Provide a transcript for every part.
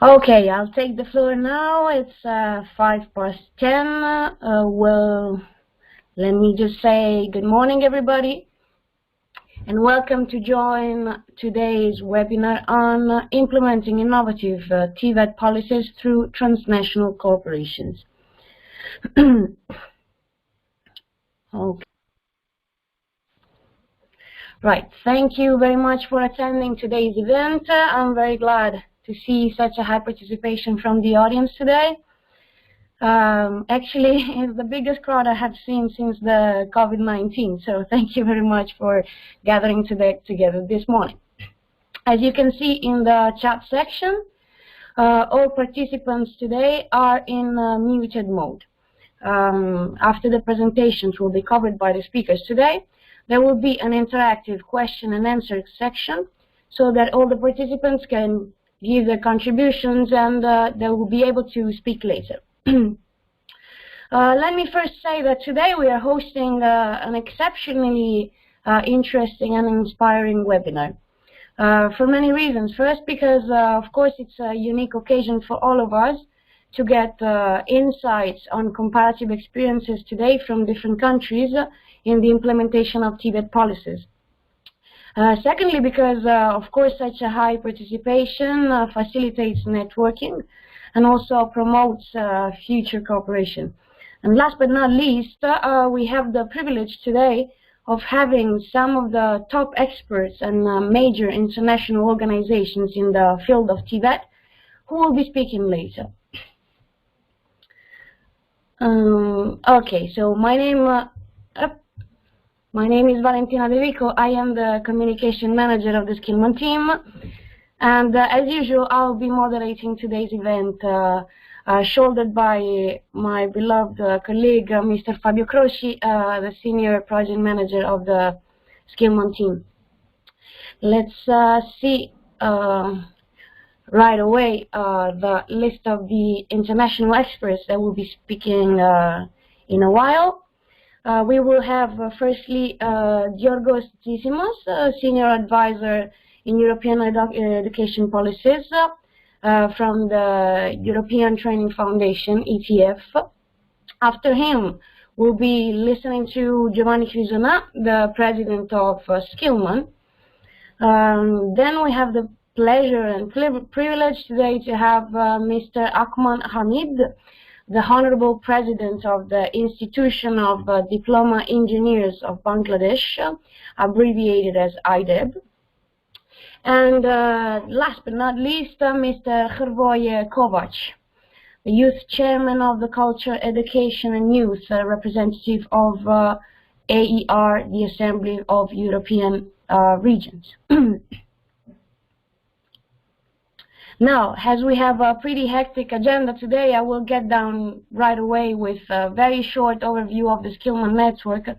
Okay, I'll take the floor now. It's 10:05. Well, let me just say good morning, everybody, and welcome to join today's webinar on implementing innovative TVET policies through transnational corporations. Okay. Right, thank you very much for attending today's event. I'm very glad to see such a high participation from the audience today. Actually, it's the biggest crowd I have seen since the COVID-19, so thank you very much for gathering together this morning. As you can see in the chat section, all participants today are in muted mode. After the presentations will be covered by the speakers today, there will be an interactive question and answer section so that all the participants can give their contributions and they will be able to speak later. Let me first say that today we are hosting an exceptionally interesting and inspiring webinar for many reasons. First, because of course it's a unique occasion for all of us to get insights on comparative experiences today from different countries in the implementation of TVET policies. Secondly, because of course such a high participation facilitates networking and also promotes future cooperation. And last but not least, we have the privilege today of having some of the top experts and major international organizations in the field of TVET who will be speaking later. Okay, so my name is Valentina De Vico. I am the communication manager of the Skillman team, and as usual, I'll be moderating today's event, shouldered by my beloved colleague, Mr. Fabio Croci, the senior project manager of the Skillman team. Let's see right away the list of the international experts that will be speaking in a while. We will have firstly Giorgos Tsisimos, senior advisor in European education policies from the European Training Foundation, ETF. After him, we'll be listening to Giovanni Crisona, the president of Skillman. Then we have the pleasure and privilege today to have Mr. Akma Hamid, the Honorable President of the Institution of Diploma Engineers of Bangladesh, abbreviated as IDEB. And last but not least, Mr. Hrvoje Kovac, the Youth Chairman of the Culture, Education and Youth, representative of AER, the Assembly of European Regions. Now, as we have a pretty hectic agenda today, I will get down right away with a very short overview of the Skillman network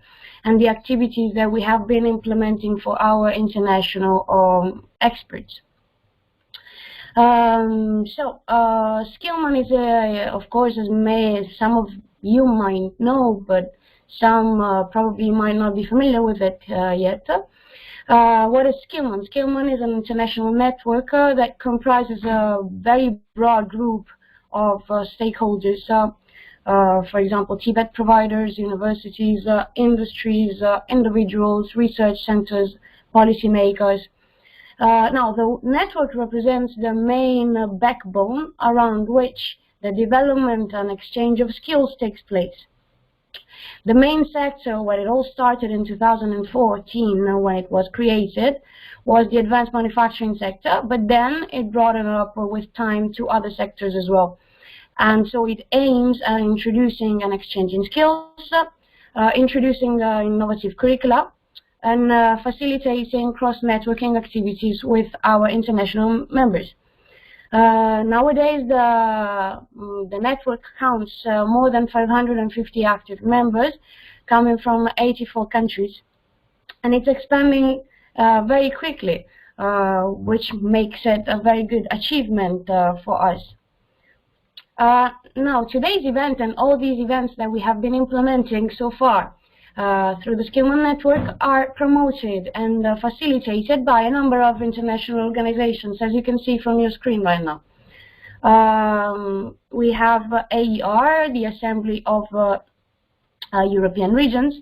and the activities that we have been implementing for our international experts. Skillman is, of course, as some of you might know, but some probably might not be familiar with it yet. What is Skillman? Skillman is an international network that comprises a very broad group of stakeholders. For example, TVET providers, universities, industries, individuals, research centers, policymakers. Now, the network represents the main backbone around which the development and exchange of skills takes place. The main sector where it all started in 2014, when it was created, was the advanced manufacturing sector, but then it broadened up with time to other sectors as well. And so it aims at introducing and exchanging skills, introducing innovative curricula, and facilitating cross-networking activities with our international members. Nowadays, the network counts more than 550 active members coming from 84 countries, and it's expanding very quickly, which makes it a very good achievement for us. Now, today's event and all these events that we have been implementing so far through the Skillman network are promoted and facilitated by a number of international organizations, as you can see from your screen right now. We have AER, the Assembly of European Regions.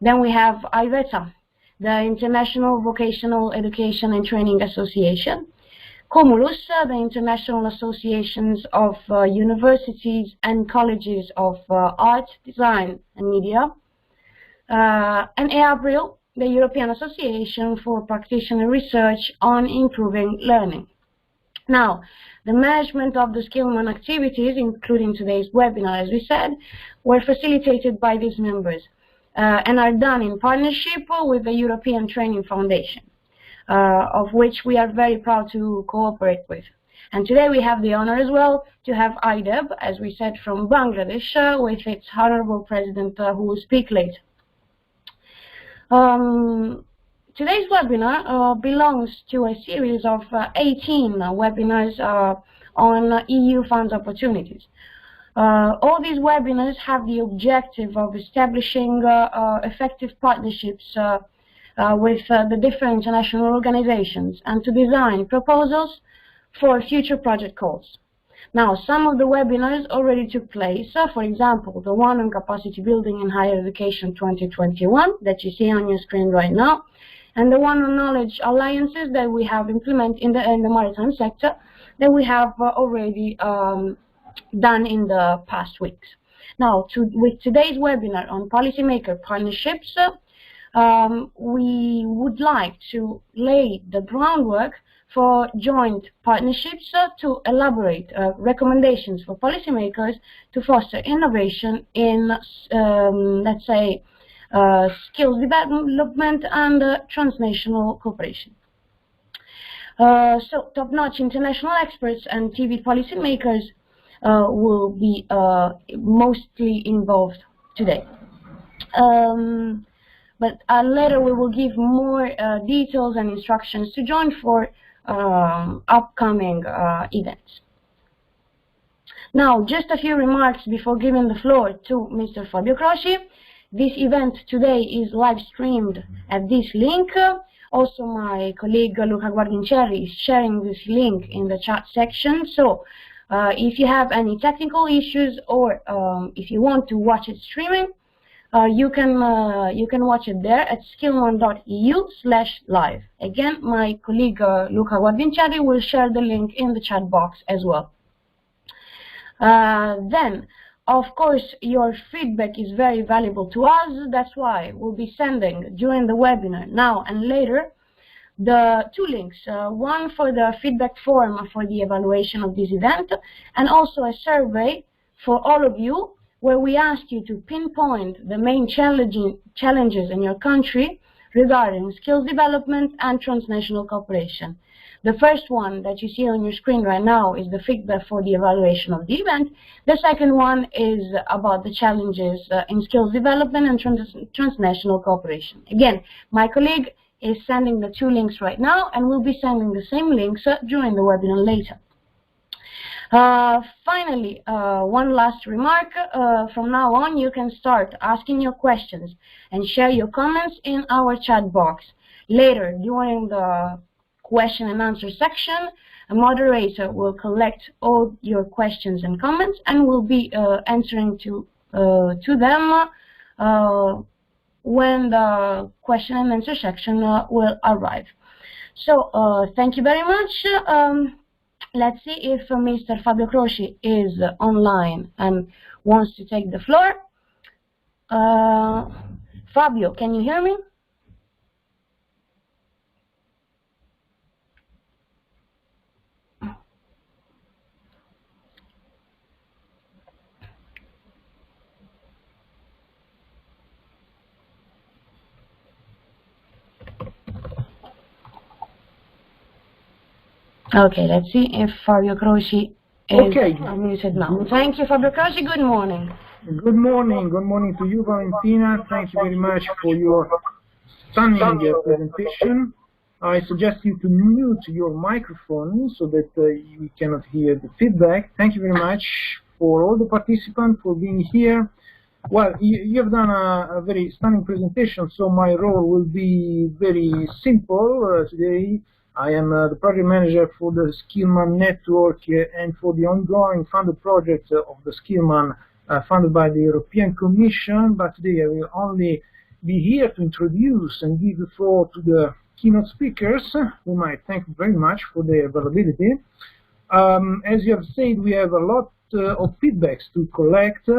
Then we have IVETA, the International Vocational Education and Training Association. Comulus, the International Associations of Universities and Colleges of Art, Design and Media. And EAPRIL, the European Association for Practitioner Research on Improving Learning. Now, the management of the Skillman activities, including today's webinar, as we said, were facilitated by these members and are done in partnership with the European Training Foundation, of which we are very proud to cooperate with. And today we have the honor as well to have IDEB, as we said, from Bangladesh, with its Honorable President, who will speak later. Today's webinar belongs to a series of 18 webinars on EU funds opportunities. All these webinars have the objective of establishing effective partnerships with the different international organizations and to design proposals for future project calls. Now, some of the webinars already took place. For example, the one on capacity building in higher education 2021 that you see on your screen right now, and the one on knowledge alliances that we have implemented in the maritime sector that we have already done in the past weeks. Now, with today's webinar on policymaker partnerships, we would like to lay the groundwork for joint partnerships to elaborate recommendations for policymakers to foster innovation in, let's say, skills development and transnational cooperation. So top-notch international experts and TVET policymakers will be mostly involved today. But later we will give more details and instructions to join for upcoming events. Now, just a few remarks before giving the floor to Mr. Fabio Croci. This event today is live streamed at this link. Also, my colleague Luca Guardincieri is sharing this link in the chat section. So, if you have any technical issues or if you want to watch it streaming, you can watch it there at Skillman.eu/live. Again, my colleague Luca Guardincieri will share the link in the chat box as well. Then, of course, your feedback is very valuable to us. That's why we'll be sending during the webinar now and later the two links, one for the feedback form for the evaluation of this event, and also a survey for all of you where we ask you to pinpoint the main challenges in your country regarding skills development and transnational cooperation. The first one that you see on your screen right now is the feedback for the evaluation of the event. The second one is about the challenges in skills development and transnational cooperation. Again, my colleague is sending the two links right now, and we'll be sending the same links during the webinar later. Finally, one last remark. From now on, you can start asking your questions and share your comments in our chat box. Later, during the question and answer section, a moderator will collect all your questions and comments and will be answering to them when the question and answer section will arrive. So, thank you very much. Let's see if Mr. Fabio Croci is online and wants to take the floor. Fabio, can you hear me? Okay, let's see if Fabio Croci is unmuted now. Thank you, Fabio Croci. Good morning. Good morning. Good morning to you, Valentina. Thank you very much for your stunning presentation. I suggest you to mute your microphone so that we cannot hear the feedback. Thank you very much for all the participants for being here. Well, you have done a very stunning presentation, so my role will be very simple today. I am the project manager for the Skillman network and for the ongoing funded project of the Skillman funded by the European Commission. But today I will only be here to introduce and give the floor to the keynote speakers, whom I thank very much for their availability. As you have said, we have a lot of feedbacks to collect,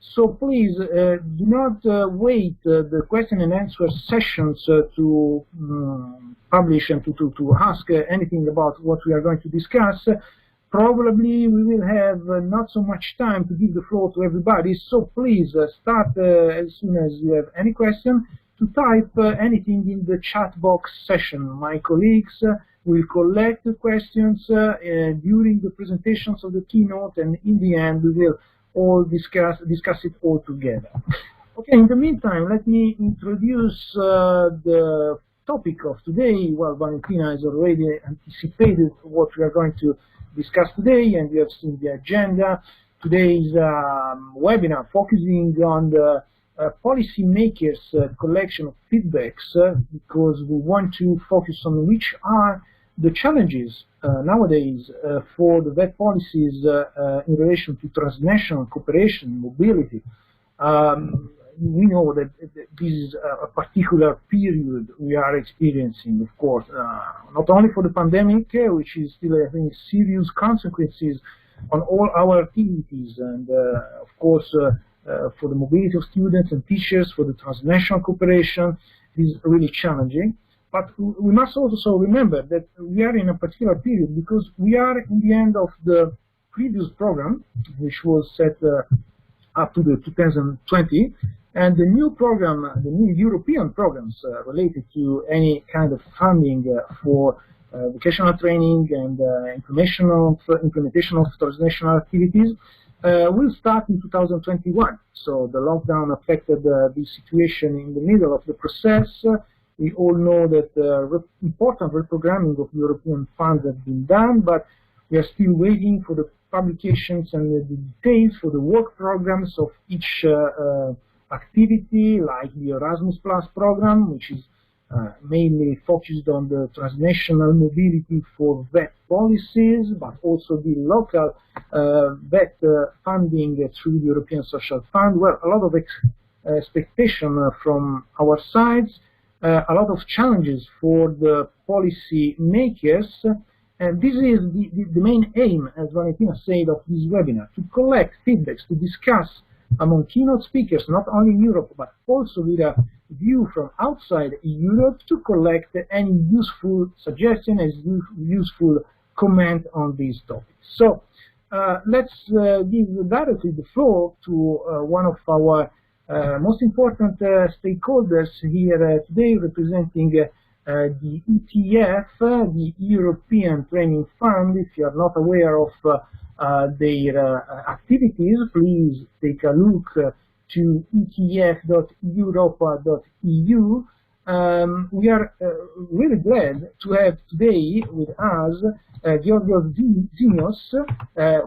so please do not wait the question and answer sessions to publish and to ask anything about what we are going to discuss. Probably we will have not so much time to give the floor to everybody, so please start as soon as you have any question to type anything in the chat box session. My colleagues will collect the questions during the presentations of the keynote, and in the end we will all discuss it all together. Okay, in the meantime, let me introduce the topic of today. Well, Valentina has already anticipated what we are going to discuss today, and you have seen the agenda. Today's webinar focusing on the policymakers' collection of feedbacks, because we want to focus on which are the challenges nowadays for the VET policies in relation to transnational cooperation, mobility. We know that this is a particular period we are experiencing, of course, not only for the pandemic, which is still having serious consequences on all our activities, and of course for the mobility of students and teachers, for the transnational cooperation, is really challenging. But we must also remember that we are in a particular period because we are in the end of the previous program, which was set up to the 2020, and the new program, the new European programs related to any kind of funding for vocational training and implementation of transnational activities will start in 2021. So the lockdown affected the situation in the middle of the process. We all know that important reprogramming of European funds has been done, but we are still waiting for the publications and the details for the work programs of each activity, like the Erasmus Plus program, which is mainly focused on the transnational mobility for VET policies, but also the local VET funding through the European Social Fund. Well, a lot of expectation from our sides. A lot of challenges for the policy makers, and this is the main aim, as Valentina said, of this webinar, to collect feedbacks, to discuss among keynote speakers, not only in Europe, but also with a view from outside Europe, to collect any useful suggestion, as useful comment on these topics. So let's give directly the floor to one of our most important stakeholders here today, representing the ETF, the European Training Fund. If you are not aware of their activities, please take a look to etf.europa.eu. We are really glad to have today with us Georgios Zinios,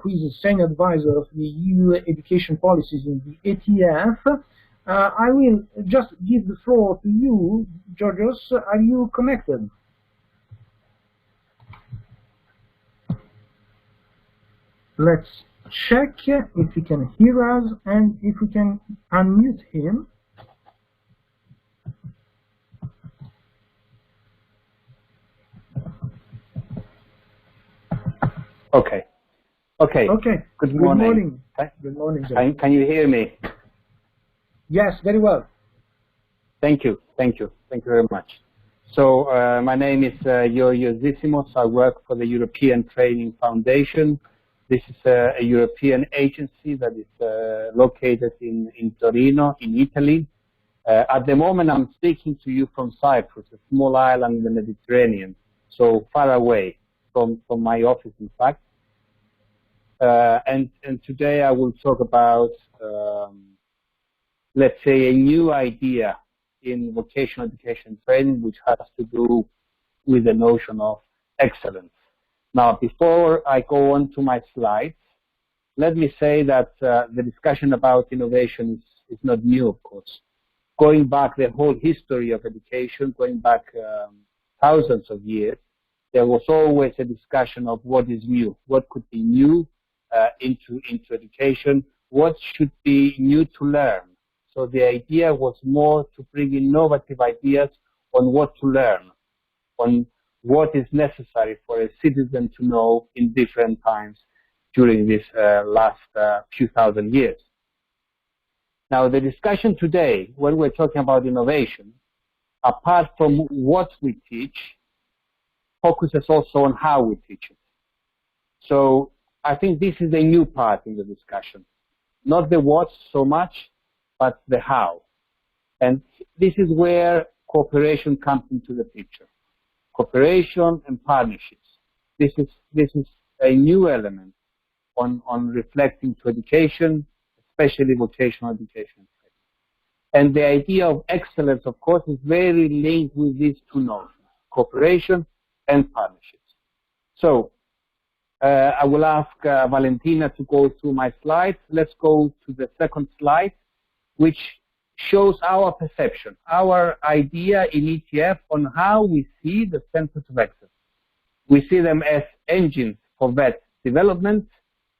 who is a senior advisor of the EU education policies in the ETF. I will just give the floor to you, Georgios. Are you connected? Let's check if he can hear us and if we can unmute him. Okay. Okay. Good morning. Good morning. Can you hear me? Yes, very well. Thank you very much. So my name is Georgios Zissimos. I work for the European Training Foundation. This is a European agency that is located in Torino, in Italy. At the moment, I'm speaking to you from Cyprus, a small island in the Mediterranean, so far away from my office, in fact. And today I will talk about, let's say, a new idea in vocational education training, which has to do with the notion of excellence. Now, before I go on to my slides, let me say that the discussion about innovation is not new, of course. Going back the whole history of education, going back thousands of years, there was always a discussion of what is new, what could be new into education, what should be new to learn. So the idea was more to bring innovative ideas on what to learn, on what is necessary for a citizen to know in different times during this last few thousand years. Now, the discussion today, when we're talking about innovation, apart from what we teach, focuses also on how we teach it. So I think this is a new part in the discussion. Not the what so much, but the how. And this is where cooperation comes into the picture. Cooperation and partnerships. This is a new element on reflecting to education, especially vocational education. And the idea of excellence, of course, is very linked with these two notions, cooperation and partnerships. So I will ask Valentina to go through my slides. Let's go to the second slide, which shows our perception, our idea in ETF on how we see the centers of excellence. We see them as engines for VET development.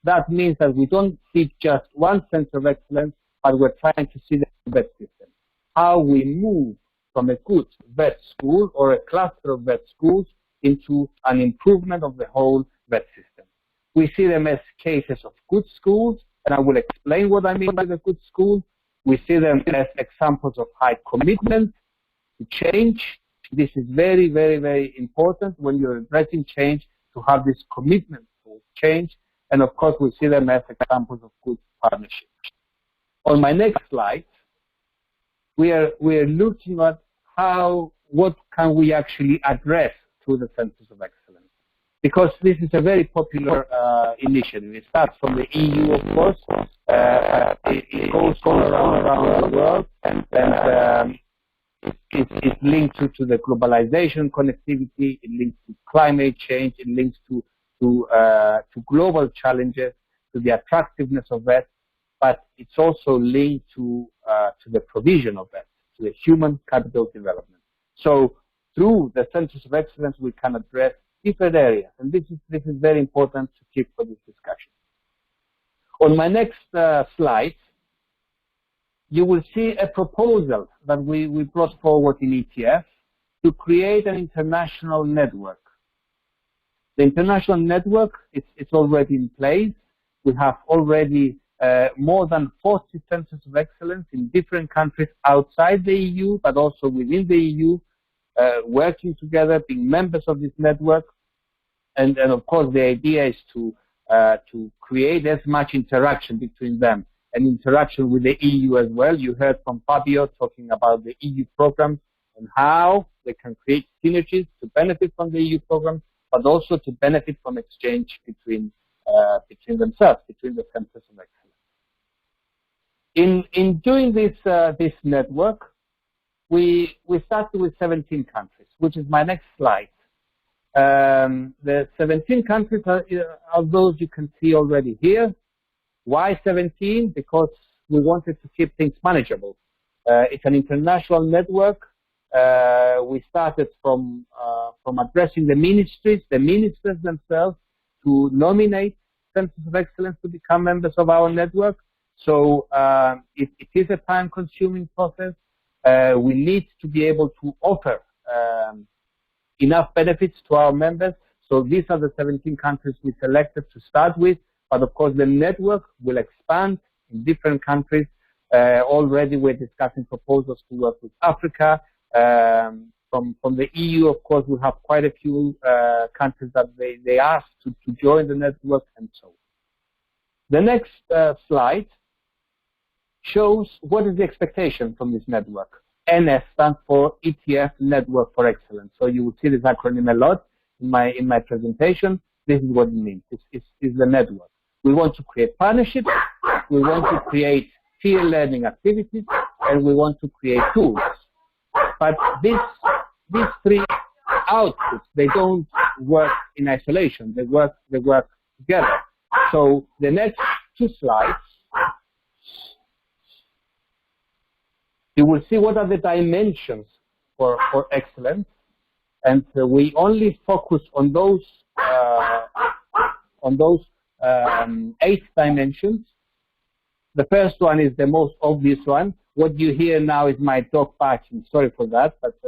That means that we don't see just one center of excellence, but we're trying to see the VET system. How we move from a good VET school or a cluster of VET schools into an improvement of the whole VET system. We see them as cases of good schools, and I will explain what I mean by the good school. We see them as examples of high commitment to change. This is very, very, very important when you're addressing change, to have this commitment to change. And of course, we see them as examples of good partnership. On my next slide, we are looking at what can we actually address through the centers of excellence. Because this is a very popular initiative. It starts from the EU, of course. It goes all around the world, and it's linked to the globalization, connectivity. It links to climate change. It links to global challenges, to the attractiveness of that. But it's also linked to the provision of that, to the human capital development. So through the centers of excellence, we can address different areas, and this is very important to keep for this discussion. On my next slide, you will see a proposal that we brought forward in ETF to create an international network. The international network it's already in place. We have already more than 40 centers of excellence in different countries outside the EU, but also within the EU, working together, being members of this network. And of course, the idea is to create as much interaction between them, and interaction with the EU as well. You heard from Fabio talking about the EU programs and how they can create synergies to benefit from the EU program, but also to benefit from exchange between themselves, between the centers of excellence. In doing this network, we started with 17 countries, which is my next slide. The 17 countries are those you can see already here. Why 17? Because we wanted to keep things manageable. It's an international network. We started from addressing the ministries, the ministers themselves, to nominate centers of excellence to become members of our network. So it is a time-consuming process. We need to be able to offer enough benefits to our members. So these are the 17 countries we selected to start with. But of course, the network will expand in different countries. Already we're discussing proposals to work with Africa. From the EU, of course, we have quite a few countries that they asked to join the network, and so on. The next slide shows what is the expectation from this network. NS stands for ETF Network for Excellence. So you will see this acronym a lot in my presentation. This is what it means. It's the network. We want to create partnerships. We want to create peer learning activities, and we want to create tools. But these three outputs, they don't work in isolation. They work together. So the next two slides, you will see what are the dimensions for excellence. and we only focus on those 8 dimensions. The first one is the most obvious one. What you hear now is my dog barking. Sorry for that, but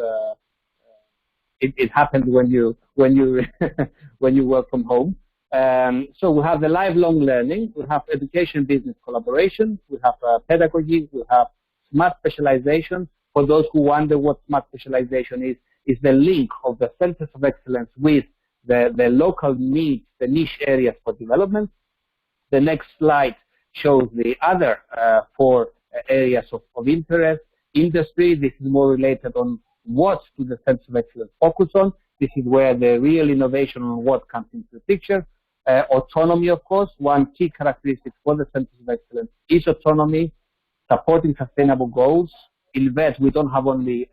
it happens when you when you work from home. So we have the lifelong learning, we have education business collaboration, we have pedagogy, we have smart specialization. For those who wonder what smart specialization is the link of the centers of excellence with the local needs, the niche areas for development. The next slide shows the other 4 areas of interest. Industry, this is more related on what do the centers of excellence focus on. This is where the real innovation on what comes into the picture. Autonomy, of course, one key characteristic for the centers of excellence is autonomy, supporting sustainable goals. In VET, we don't have only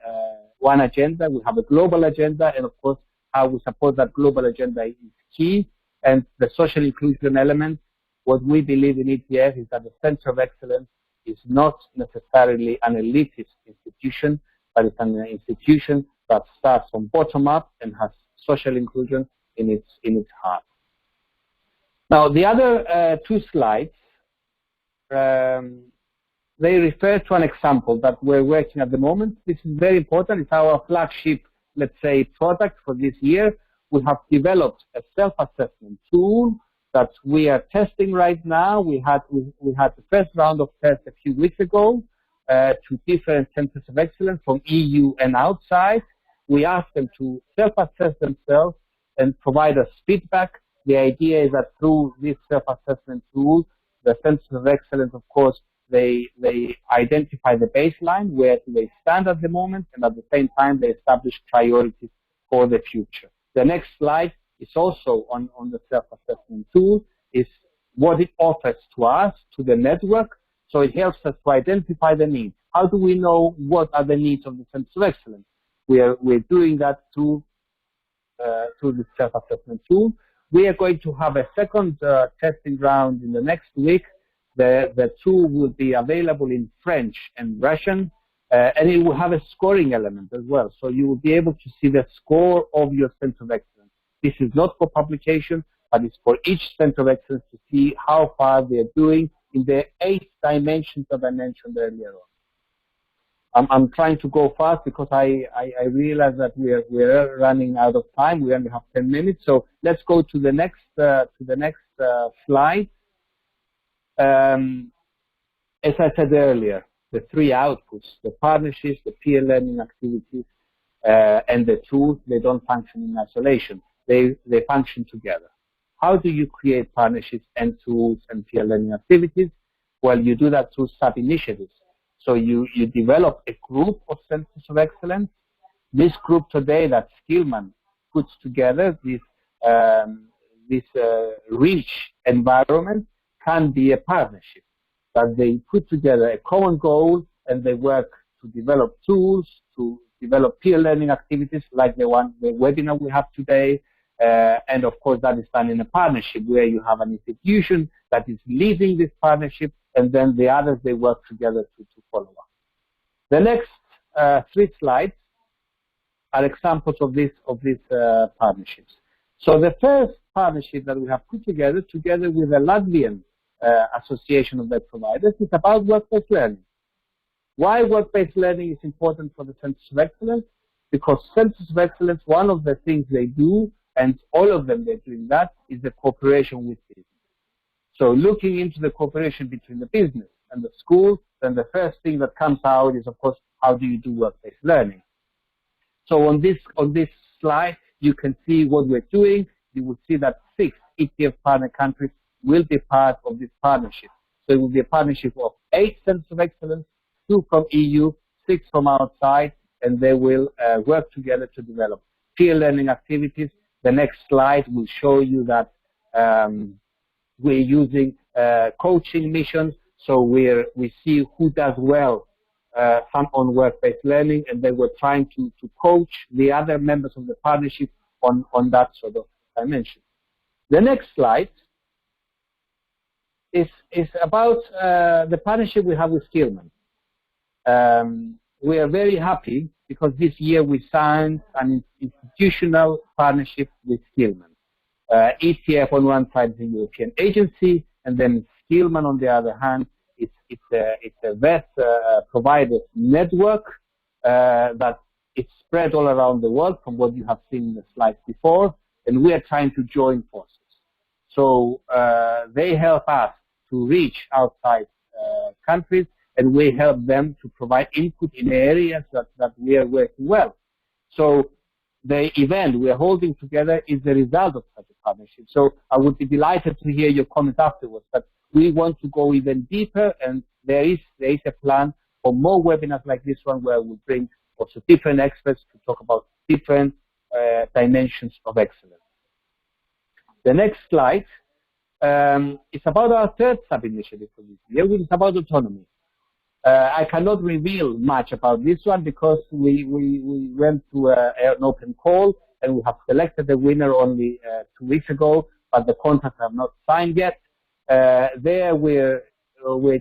one agenda, we have a global agenda, and of course, how we support that global agenda is key. And the social inclusion element, what we believe in ETF is that the Center of Excellence is not necessarily an elitist institution, but it's an institution that starts from bottom up and has social inclusion in its heart. Now, the other 2 slides, they refer to an example that we're working at the moment. This is very important. It's our flagship, let's say, product for this year. We have developed a self-assessment tool that we are testing right now. We had the first round of tests a few weeks ago to different centers of excellence from EU and outside. We asked them to self-assess themselves and provide us feedback. The idea is that through this self-assessment tool, the centers of excellence, of course, they identify the baseline, where do they stand at the moment, and at the same time, they establish priorities for the future. The next slide is also on the self-assessment tool, is what it offers to us, to the network. So it helps us to identify the needs. How do we know what are the needs of the centers of excellence? We're doing that through the self-assessment tool. We are going to have a second testing round in the next week. The tool will be available in French and Russian, and it will have a scoring element as well. So you will be able to see the score of your center of excellence. This is not for publication, but it's for each center of excellence to see how far they are doing in the 8 dimensions that I mentioned earlier on. I'm trying to go fast because I realize that we're running out of time. We only have 10 minutes, so let's go to the next slide. As I said earlier, the 3 outputs, the partnerships, the peer learning activities, and the tools, they don't function in isolation. They function together. How do you create partnerships and tools and peer learning activities? Well, you do that through sub-initiatives. So you develop a group of centers of excellence. This group today that Skillman puts together, this rich environment, can be a partnership, that they put together a common goal and they work to develop tools, to develop peer learning activities like the webinar we have today. And of course, that is done in a partnership where you have an institution that is leading this partnership, and then the others, they work together to follow up. The next 3 slides are examples of these partnerships. So the first partnership that we have put together with the Latvian Association of Web Providers, is about work-based learning. Why work-based learning is important for the centers of excellence? Because centers of excellence, one of the things they do, and all of them they're doing that, is the cooperation with business. So looking into the cooperation between the business and the school, then the first thing that comes out is, of course, how do you do work-based learning? So on this slide, you can see what we're doing. You will see that 6 ETF partner countries will be part of this partnership. So it will be a partnership of 8 centers of excellence, 2 from EU, 6 from outside, and they will work together to develop peer learning activities. The next slide will show you that we're using coaching missions. So we see who does well some on work-based learning, and then we're trying to coach the other members of the partnership on that sort of dimension. The next slide is about the partnership we have with Skillman. we are very happy because this year we signed an institutional partnership with Skillman. ETF on one side is a European agency, and then Skillman on the other hand, it's a VET provider network that it's spread all around the world from what you have seen in the slides before, and we are trying to join forces. So they help us to reach outside countries, and we help them to provide input in areas that we are working well. So the event we are holding together is the result of such a partnership. So I would be delighted to hear your comments afterwards, but we want to go even deeper, and there is a plan for more webinars like this one where we'll bring also different experts to talk about different dimensions of excellence. The next slide is about our third sub-initiative for this year, which is about autonomy. I cannot reveal much about this one because we went to an open call and we have selected the winner only 2 weeks ago, but the contracts are not signed yet. There we're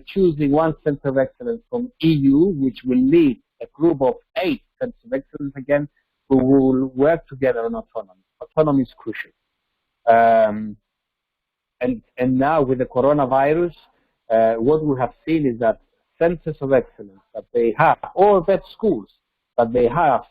choosing one center of excellence from EU, which will lead a group of 8 centers of excellence again, who will work together on autonomy. Autonomy is crucial. And now with the coronavirus, what we have seen is that centers of excellence that they have, or vet schools, that they have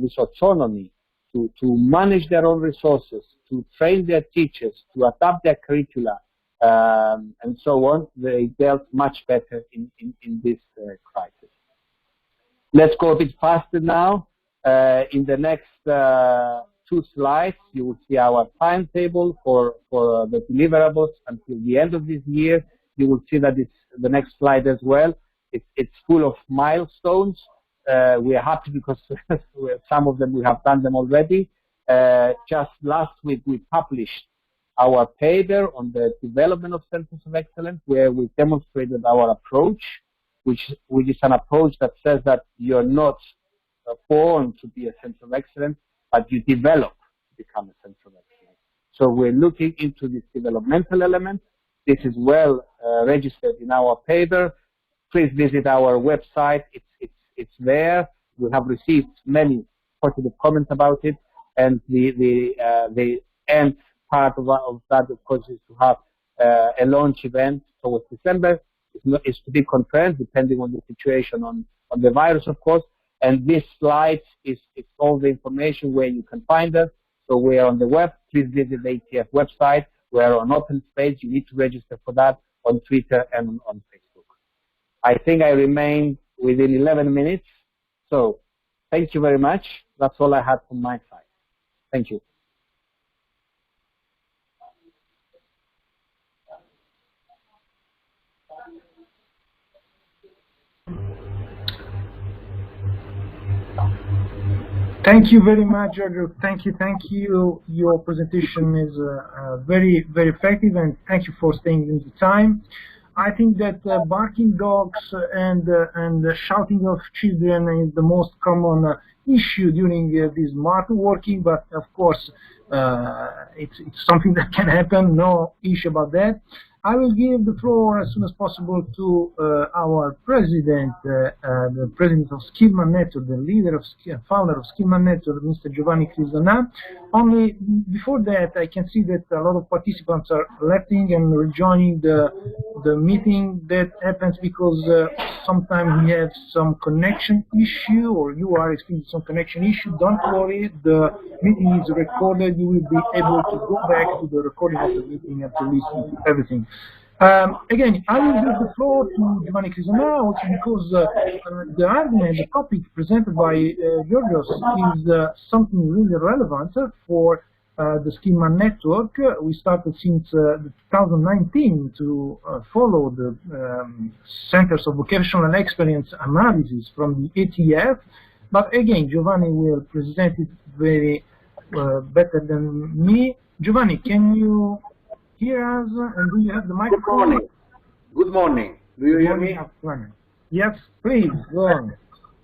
this autonomy to manage their own resources, to train their teachers, to adapt their curricula, and so on, they dealt much better in this crisis. Let's go a bit faster now. In the next 2 slides, you will see our timetable for the deliverables until the end of this year. You will see that it's the next slide as well. It's full of milestones. We are happy because some of them we have done them already. Just last week we published our paper on the development of centers of excellence, where we demonstrated our approach, which is an approach that says that you're not born to be a center of excellence, but you develop to become a center of excellence. So we're looking into this developmental element. This is well registered in our paper. Please visit our website. It's there. We have received many positive comments about it, and the end part of that, of course, is to have a launch event towards December. It's to be confirmed depending on the situation on the virus, of course. And this slide is all the information where you can find us. So we are on the web. Please visit the ATF website. We are on open space. You need to register for that on Twitter and on Facebook. I think I remained within 11 minutes. So thank you very much. That's all I had from my side. Thank you. Thank you very much, Giorgio. Thank you. Your presentation is very, very effective, and thank you for staying in the time. I think that barking dogs and shouting of children is the most common issue during this smart working, but of course it's something that can happen, no issue about that. I will give the floor as soon as possible to our president, the president of Skillman Network, the leader of founder of Skillman Network, Mr. Giovanni Crisona. Only before that, I can see that a lot of participants are leaving and rejoining the meeting. That happens because sometimes we have some connection issue, or you are experiencing some connection issue. Don't worry, the meeting is recorded. You will be able to go back to the recording of the meeting and to listen to everything. Again, I will give the floor to Giovanni Crisona, also because the argument, the topic presented by Georgios is something really relevant for the Skillman Network. We started since 2019 to follow the Centers of Vocational Experience Analysis from the ATF, but again, Giovanni will present it very better than me. Giovanni, can you hear us, and do you have the microphone? Good morning. Do you hear me? Yes, please, go on.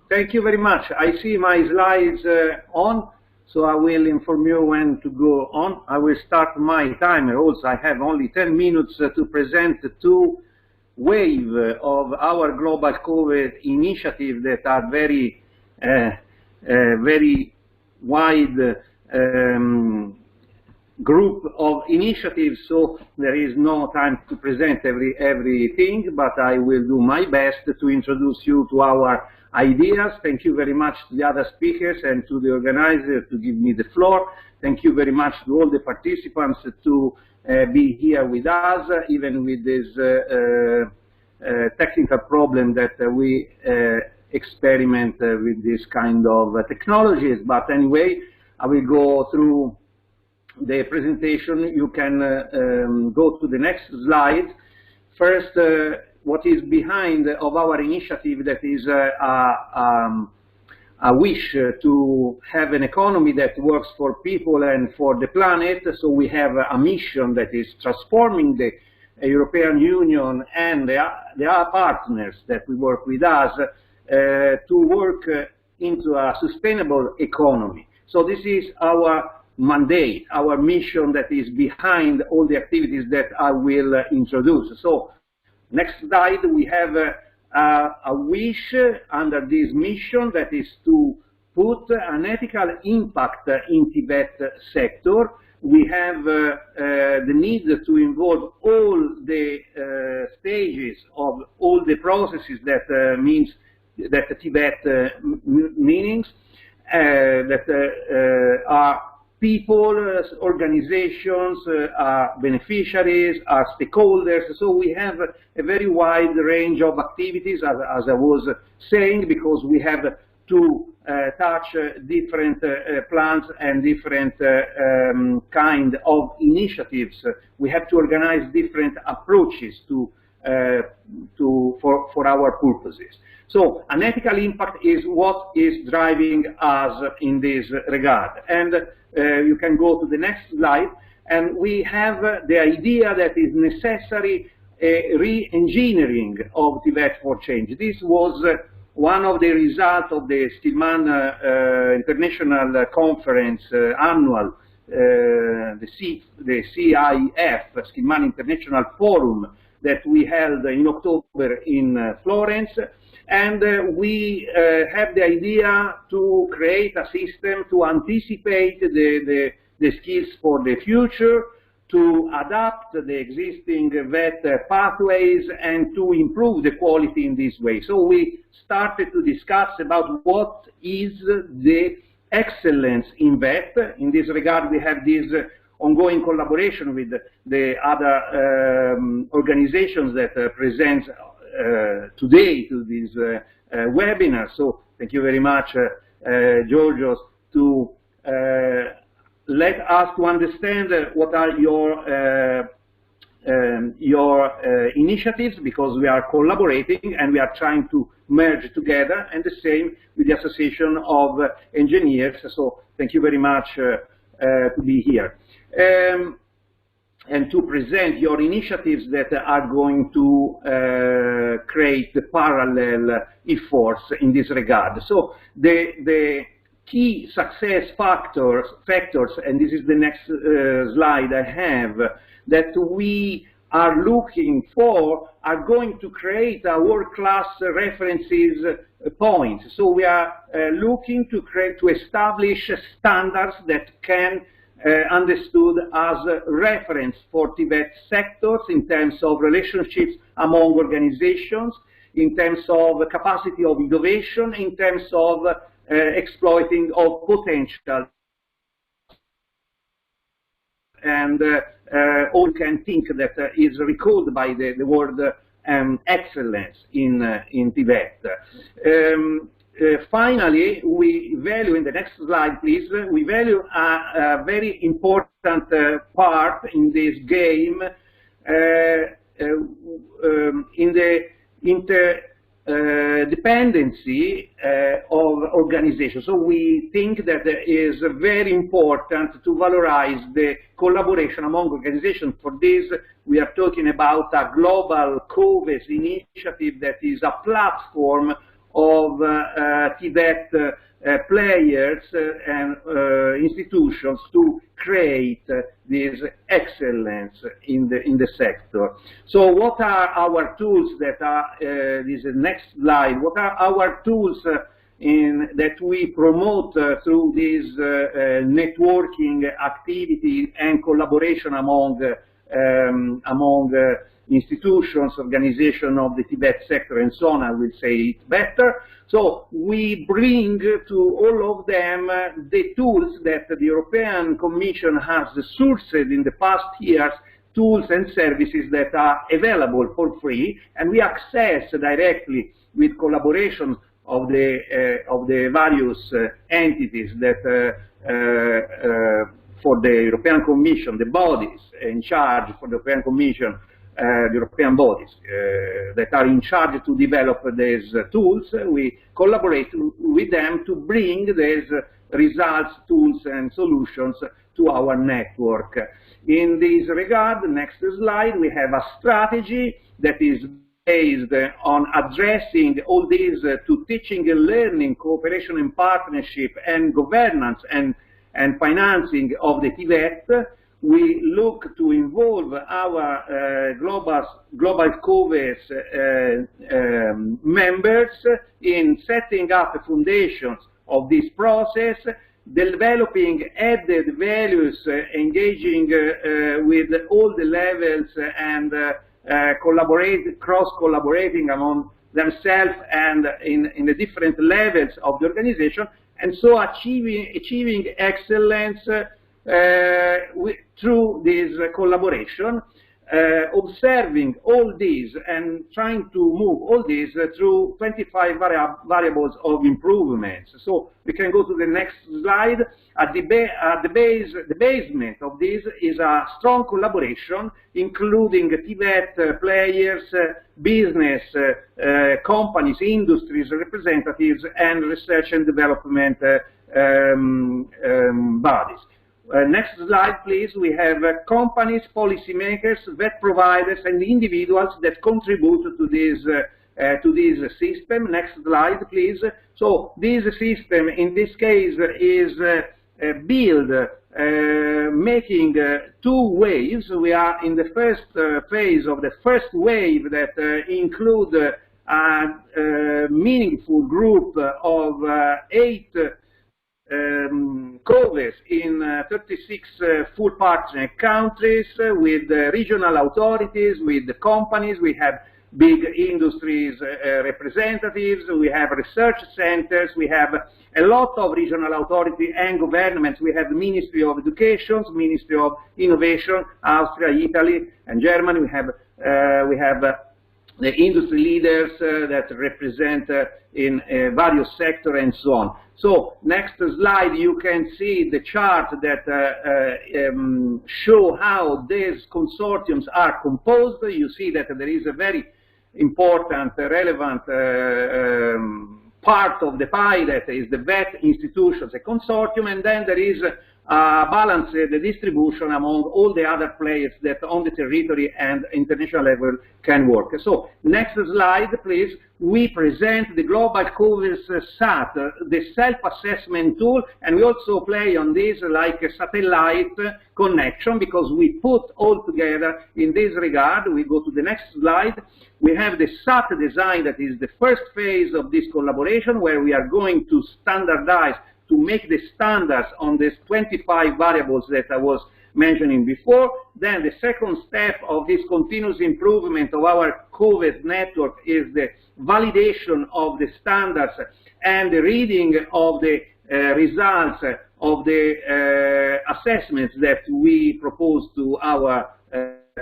Thank you very much. I see my slides on, so I will inform you when to go on. I will start my timer also. I have only 10 minutes to present 2 wave of our global CoVEs initiative that are very, very wide group of initiatives, so there is no time to present everything, but I will do my best to introduce you to our ideas. Thank you very much to the other speakers and to the organizer to give me the floor. Thank you very much to all the participants to be here with us, even with this technical problem that we experiment with this kind of technologies. But anyway, I will go through the presentation. You can go to the next slide. First, what is behind of our initiative, that is a wish to have an economy that works for people and for the planet. So we have a mission that is transforming the European Union and the other partners that we work with us to work into a sustainable economy. So this is our mandate, our mission that is behind all the activities that I will introduce. So next slide, we have a wish under this mission, that is to put an ethical impact in TVET sector. We have the need to involve all the stages of all the processes that means that TVET meanings that are people, organizations, beneficiaries, stakeholders. So we have a very wide range of activities, as I was saying, because we have to touch different plans and different kind of initiatives. We have to organize different approaches for our purposes. So an ethical impact is what is driving us in this regard. And you can go to the next slide, and we have the idea that is necessary re-engineering of TVET for change. This was one of the results of the Skillman International Conference annual, the CIF, Skillman International Forum, that we held in October in Florence. And we have the idea to create a system to anticipate the skills for the future, to adapt the existing VET pathways, and to improve the quality in this way. So we started to discuss about what is the excellence in VET. In this regard, we have this ongoing collaboration with the other organizations that present today to this webinar. So thank you very much, Georgios, to let us to understand what are your initiatives, because we are collaborating and we are trying to merge together, and the same with the Association of Engineers. So thank you very much to be here. And to present your initiatives that are going to create parallel efforts in this regard. So the key success factors, and this is the next slide I have, that we are looking for, are going to create a world-class references points. So we are looking to establish standards that can understood as reference for TVET sectors in terms of relationships among organizations, in terms of capacity of innovation, in terms of exploiting of potential. And all can think that is recalled by the word excellence in TVET. Finally, we value, in the next slide please, we value a very important part in this game in the interdependency of organizations. So we think that it is very important to valorize the collaboration among organizations. For this, we are talking about a global CoVEs initiative that is a platform of TVET players and institutions to create this excellence in the sector. So what are our tools that are, this is the next slide, what are our tools that we promote through this networking activity and collaboration among institutions, organizations of the TVET sector, and so on? I will say it better. So we bring to all of them the tools that the European Commission has sourced in the past years, tools and services that are available for free, and we access directly with collaboration of the various entities that for the European Commission, the bodies in charge for the European Commission, the European bodies that are in charge to develop these tools. We collaborate with them to bring these results, tools and solutions to our network. In this regard, next slide, we have a strategy that is based on addressing all these to teaching and learning, cooperation and partnership, and governance and financing of the TVET. We look to involve our global CoVEs members in setting up the foundations of this process, developing added values, engaging with all the levels and cross-collaborating among themselves and in the different levels of the organization, and so achieving excellence through this collaboration, observing all these and trying to move all these through 25 variables of improvements. So we can go to the next slide. At the basement of this is a strong collaboration, including TVET players, business, companies, industries, representatives, and research and development bodies. Next slide, please. We have companies, policymakers, VET providers, and individuals that contribute to this system. Next slide, please. So this system, in this case, is built making two waves. We are in the first phase of the first wave that include a meaningful group of 8 CoVEs in 36 full partner countries, with regional authorities, with the companies. We have big industries representatives, we have research centers, we have a lot of regional authority and governments. We have the Ministry of Education, Ministry of Innovation, Austria, Italy, and Germany. We have the industry leaders that represent in various sectors and so on. So next slide, you can see the chart that show how these consortiums are composed. You see that there is a very important, relevant part of the pie that is the VET institutions, a consortium, and then there is balance the distribution among all the other players that on the territory and international level can work. So next slide, please. We present the global CoVEs SAT, the self-assessment tool, and we also play on this like a satellite connection, because we put all together in this regard. We go to the next slide. We have the SAT design, that is the first phase of this collaboration, where we are going to standardize, to make the standards on these 25 variables that I was mentioning before. Then the second step of this continuous improvement of our CoVEs network is the validation of the standards and the reading of the results of the assessments that we propose to our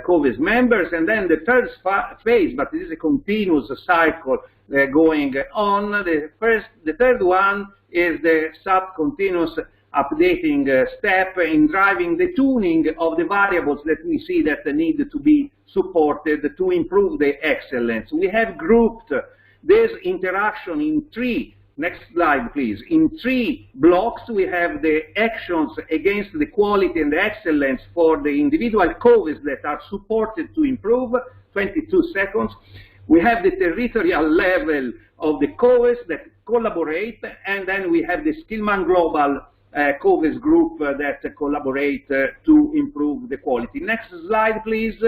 CoVEs members. And then the third phase, but this is a continuous cycle going on. The third one is the SAT continuous updating step in driving the tuning of the variables that we see that need to be supported to improve the excellence. We have grouped this interaction in 3, next slide please, in 3 blocks. We have the actions against the quality and the excellence for the individual CoVEs that are supported to improve, 22 seconds. We have the territorial level of the CoVEs that collaborate, and then we have the Skillman Global CoVEs group that collaborate to improve the quality. Next slide, please.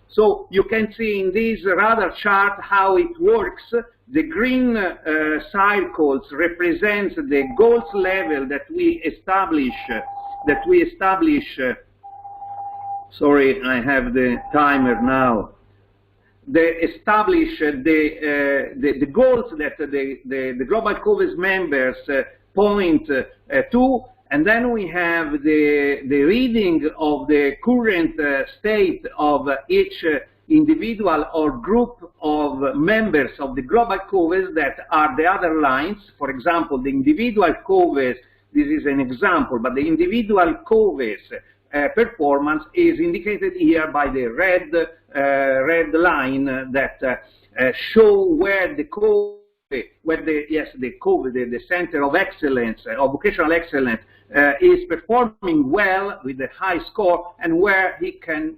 So you can see in this radar chart how it works. The green circles represent the goals level that we establish. Sorry, I have the timer now. They establish the goals that the Global CoVEs members point to, and then we have the reading of the current state of each individual or group of members of the Global CoVEs that are the other lines. For example, the individual CoVEs, this is an example, but the individual CoVEs performance is indicated here by the red line that show where the the Center of Excellence, of Vocational Excellence, is performing well with a high score, and where it can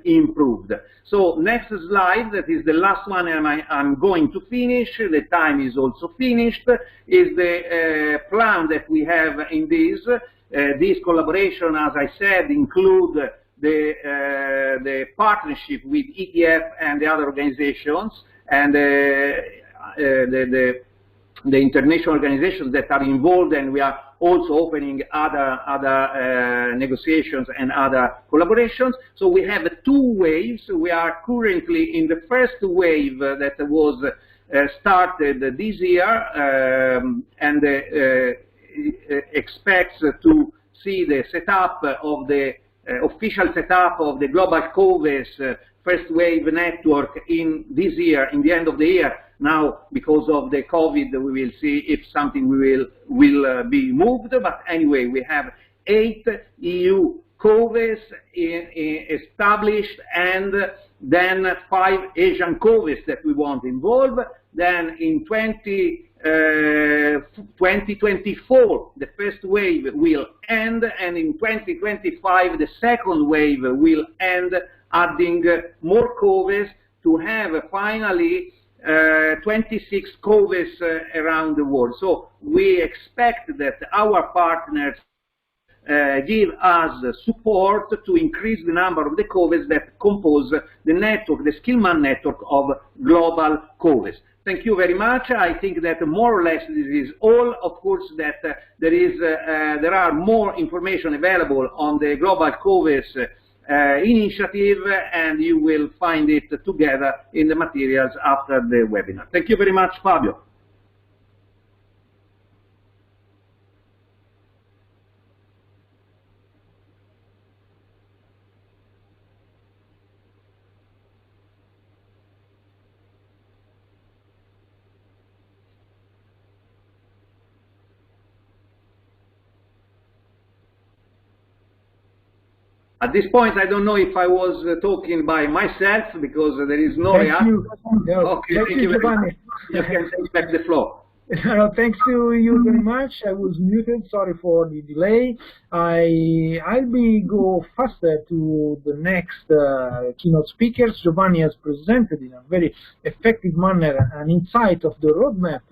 improve. So next slide, that is the last one, and I'm going to finish. The time is also finished. Is the plan that we have in this. This collaboration, as I said, include the partnership with ETF and the other organizations, and the international organizations that are involved, and we are also opening other negotiations and other collaborations. So we have two waves. We are currently in the first wave that was started this year, and expects to see the setup of the official setup of the Global CoVEs first wave network in this year, in the end of the year. Now, because of the COVID, we will see if something will be moved. But anyway, we have 8 EU CoVEs established, and then 5 Asian CoVEs that we want involved. Then in 2024, the first wave will end, and in 2025, the second wave will end, adding more CoVEs to have finally 26 CoVEs around the world. So we expect that our partners give us support to increase the number of the CoVEs that compose the network, the Skillman network of global CoVEs. Thank you very much. I think that more or less this is all. Of course, that there are more information available on the Global CoVEs initiative, and you will find it together in the materials after the webinar. Thank you very much, Fabio. At this point, I don't know if I was talking by myself, because there is no reaction. Okay, thank you, Giovanni. You can take back the floor. Thanks to you very much. I was muted. Sorry for the delay. I'll go faster to the next keynote speakers. Giovanni has presented in a very effective manner an insight of the roadmap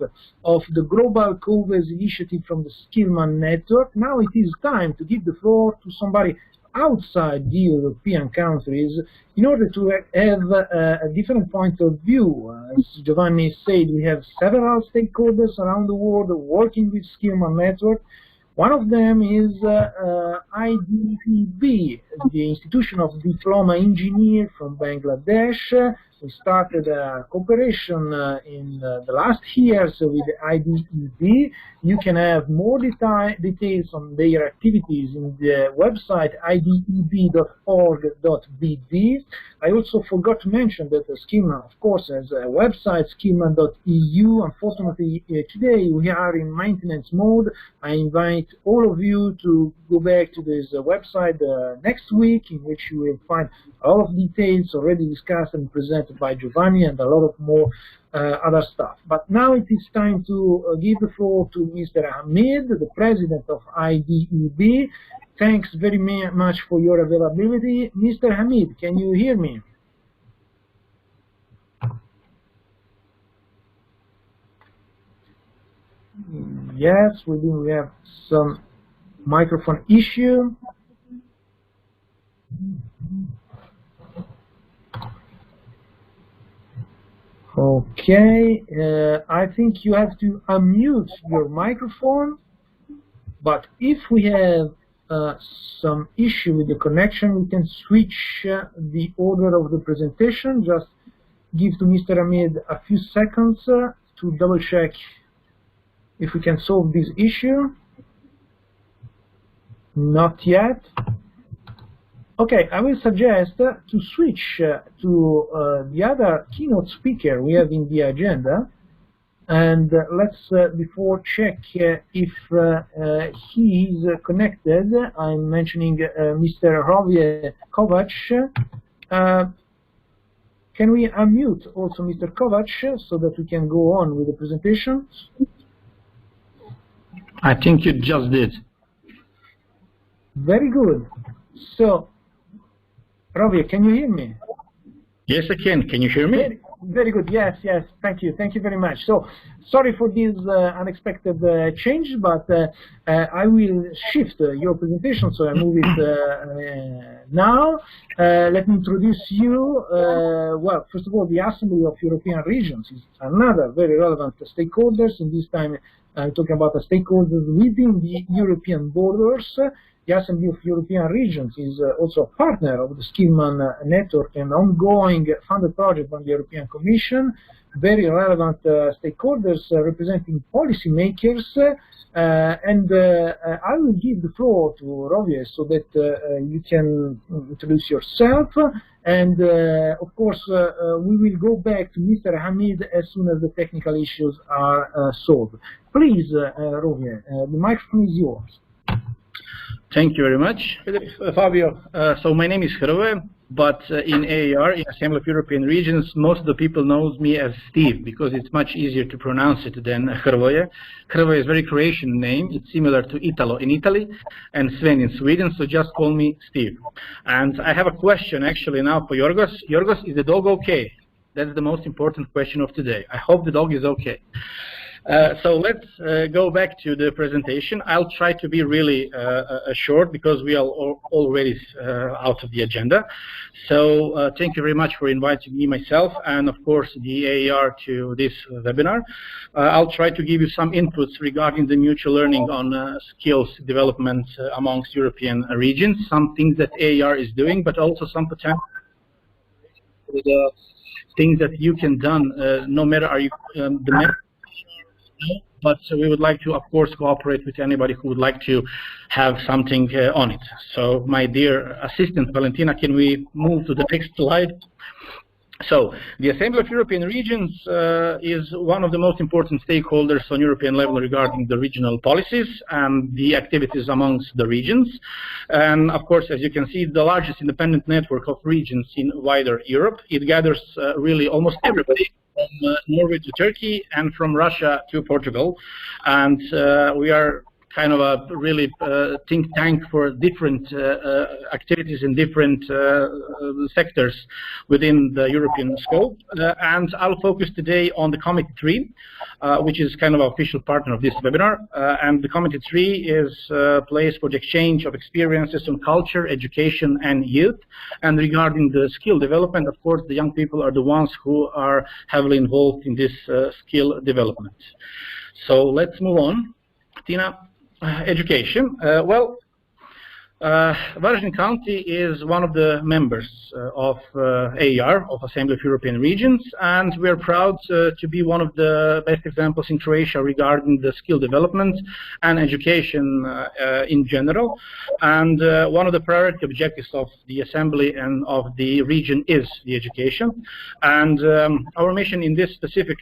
of the Global CoVEs initiative from the Skillman network. Now it is time to give the floor to somebody outside the European countries in order to have a different point of view. As Giovanni said, we have several stakeholders around the world working with Skillman network. One of them is IDEB, the Institution of Diploma Engineer from Bangladesh. We started a cooperation in the last years with IDEB. You can have more details on their activities in the website ideb.org.bd. I also forgot to mention that Skillman, of course, has a website, Skillman.eu. Unfortunately, today we are in maintenance mode. I invite all of you to go back to this website next week, in which you will find a lot of details already discussed and presented by Giovanni, and a lot of more other stuff. But now it is time to give the floor to Mr. Hamid, the president of IDEB. Thanks very much for your availability. Mr. Hamid, can you hear me? Yes, we have some microphone issue. Okay, I think you have to unmute your microphone, but if we have some issue with the connection, we can switch the order of the presentation. Just give to Mr. Hamid a few seconds to double check if we can solve this issue. Not yet. Okay, I will suggest to switch to the other keynote speaker we have in the agenda, and let's before check if he is connected. I'm mentioning Mr. Fabio Croci. Can we unmute also Mr. Croci so that we can go on with the presentation? I think you just did. Very good. So, Fabio, can you hear me? Yes, I can. Can you hear me? Very good. Yes, yes. Thank you. Thank you very much. So, sorry for this unexpected change, but I will shift your presentation, so I move it now. Let me introduce you. Well, first of all, the Assembly of European Regions is another very relevant stakeholders. In this time, I'm talking about the stakeholders within the European borders. The Assembly of European Regions is also a partner of the Skillman network and ongoing funded project by the European Commission. Very relevant stakeholders representing policymakers. And I will give the floor to Rovie so that you can introduce yourself. And of course, we will go back to Mr. Hamid as soon as the technical issues are solved. Please, Rovie, the microphone is yours. Thank you very much, Fabio. So my name is Hrvoje, but in AER, in Assembly of European Regions, most of the people knows me as Steve because it's much easier to pronounce it than Hrvoje. Hrvoje is a very Croatian name. It's similar to Italo in Italy and Sven in Sweden, so just call me Steve. And I have a question actually now for Yorgos. Yorgos, is the dog okay? That's the most important question of today. I hope the dog is okay. So let's go back to the presentation. I'll try to be really short because we are already out of the agenda. So thank you very much for inviting me, myself, and of course the AER to this webinar. I'll try to give you some inputs regarding the mutual learning on skills development amongst European regions, some things that AER is doing, but also some potential things that you can done, no matter are you the but we would like to, of course, cooperate with anybody who would like to have something on it. So, my dear assistant, Valentina, can we move to the next slide? So, the Assembly of European Regions is one of the most important stakeholders on European level regarding the regional policies and the activities amongst the regions. And, of course, as you can see, the largest independent network of regions in wider Europe. It gathers really almost everybody, from Norway to Turkey and from Russia to Portugal. And we are kind of a really think tank for different activities in different sectors within the European scope. And I'll focus today on the Committee 3, which is kind of an official partner of this webinar. And the Committee 3 is a place for the exchange of experiences on culture, education, and youth. And regarding the skill development, of course, the young people are the ones who are heavily involved in this skill development. So let's move on. Tina. Education. Varaždin County is one of the members of AER, of Assembly of European Regions, and we are proud to be one of the best examples in Croatia regarding the skill development and education in general. And one of the priority objectives of the Assembly and of the region is the education. And our mission in this specific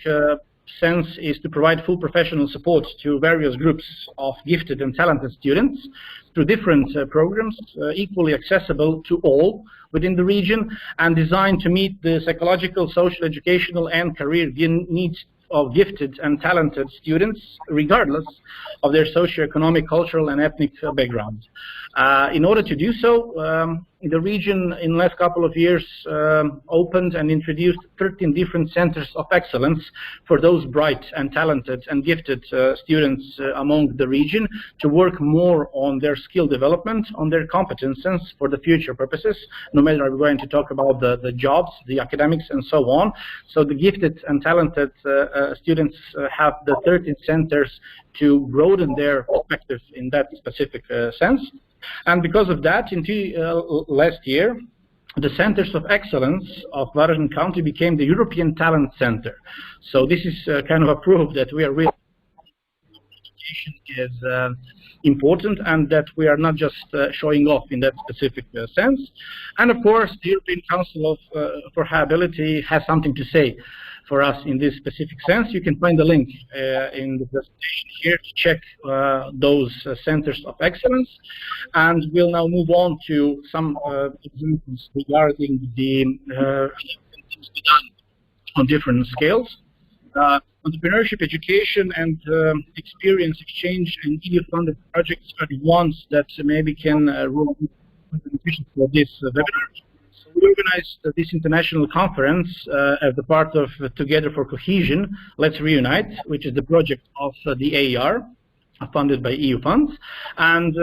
sense is to provide full professional support to various groups of gifted and talented students through different programs equally accessible to all within the region and designed to meet the psychological, social, educational and career needs of gifted and talented students regardless of their socioeconomic, cultural and ethnic background. In order to do so, the region in the last couple of years opened and introduced 13 different centers of excellence for those bright and talented and gifted students among the region to work more on their skill development, on their competences for the future purposes, no matter we're going to talk about the jobs, the academics, and so on. So the gifted and talented students have the 13 centers to broaden their perspective in that specific sense. And because of that, last year, the Centers of Excellence of Varaždin County became the European Talent Center. So this is kind of a proof that we are really education is important, and that we are not just showing off in that specific sense. And of course, the European Council for Hability has something to say for us in this specific sense. You can find the link in the presentation here to check those centers of excellence. And we'll now move on to some examples regarding the things done on different scales. Entrepreneurship, education, and experience exchange and EU-funded projects are the ones that maybe can really be beneficial for this webinar. We organized this international conference as a part of Together for Cohesion, Let's Reunite, which is the project of the AER, funded by EU funds. And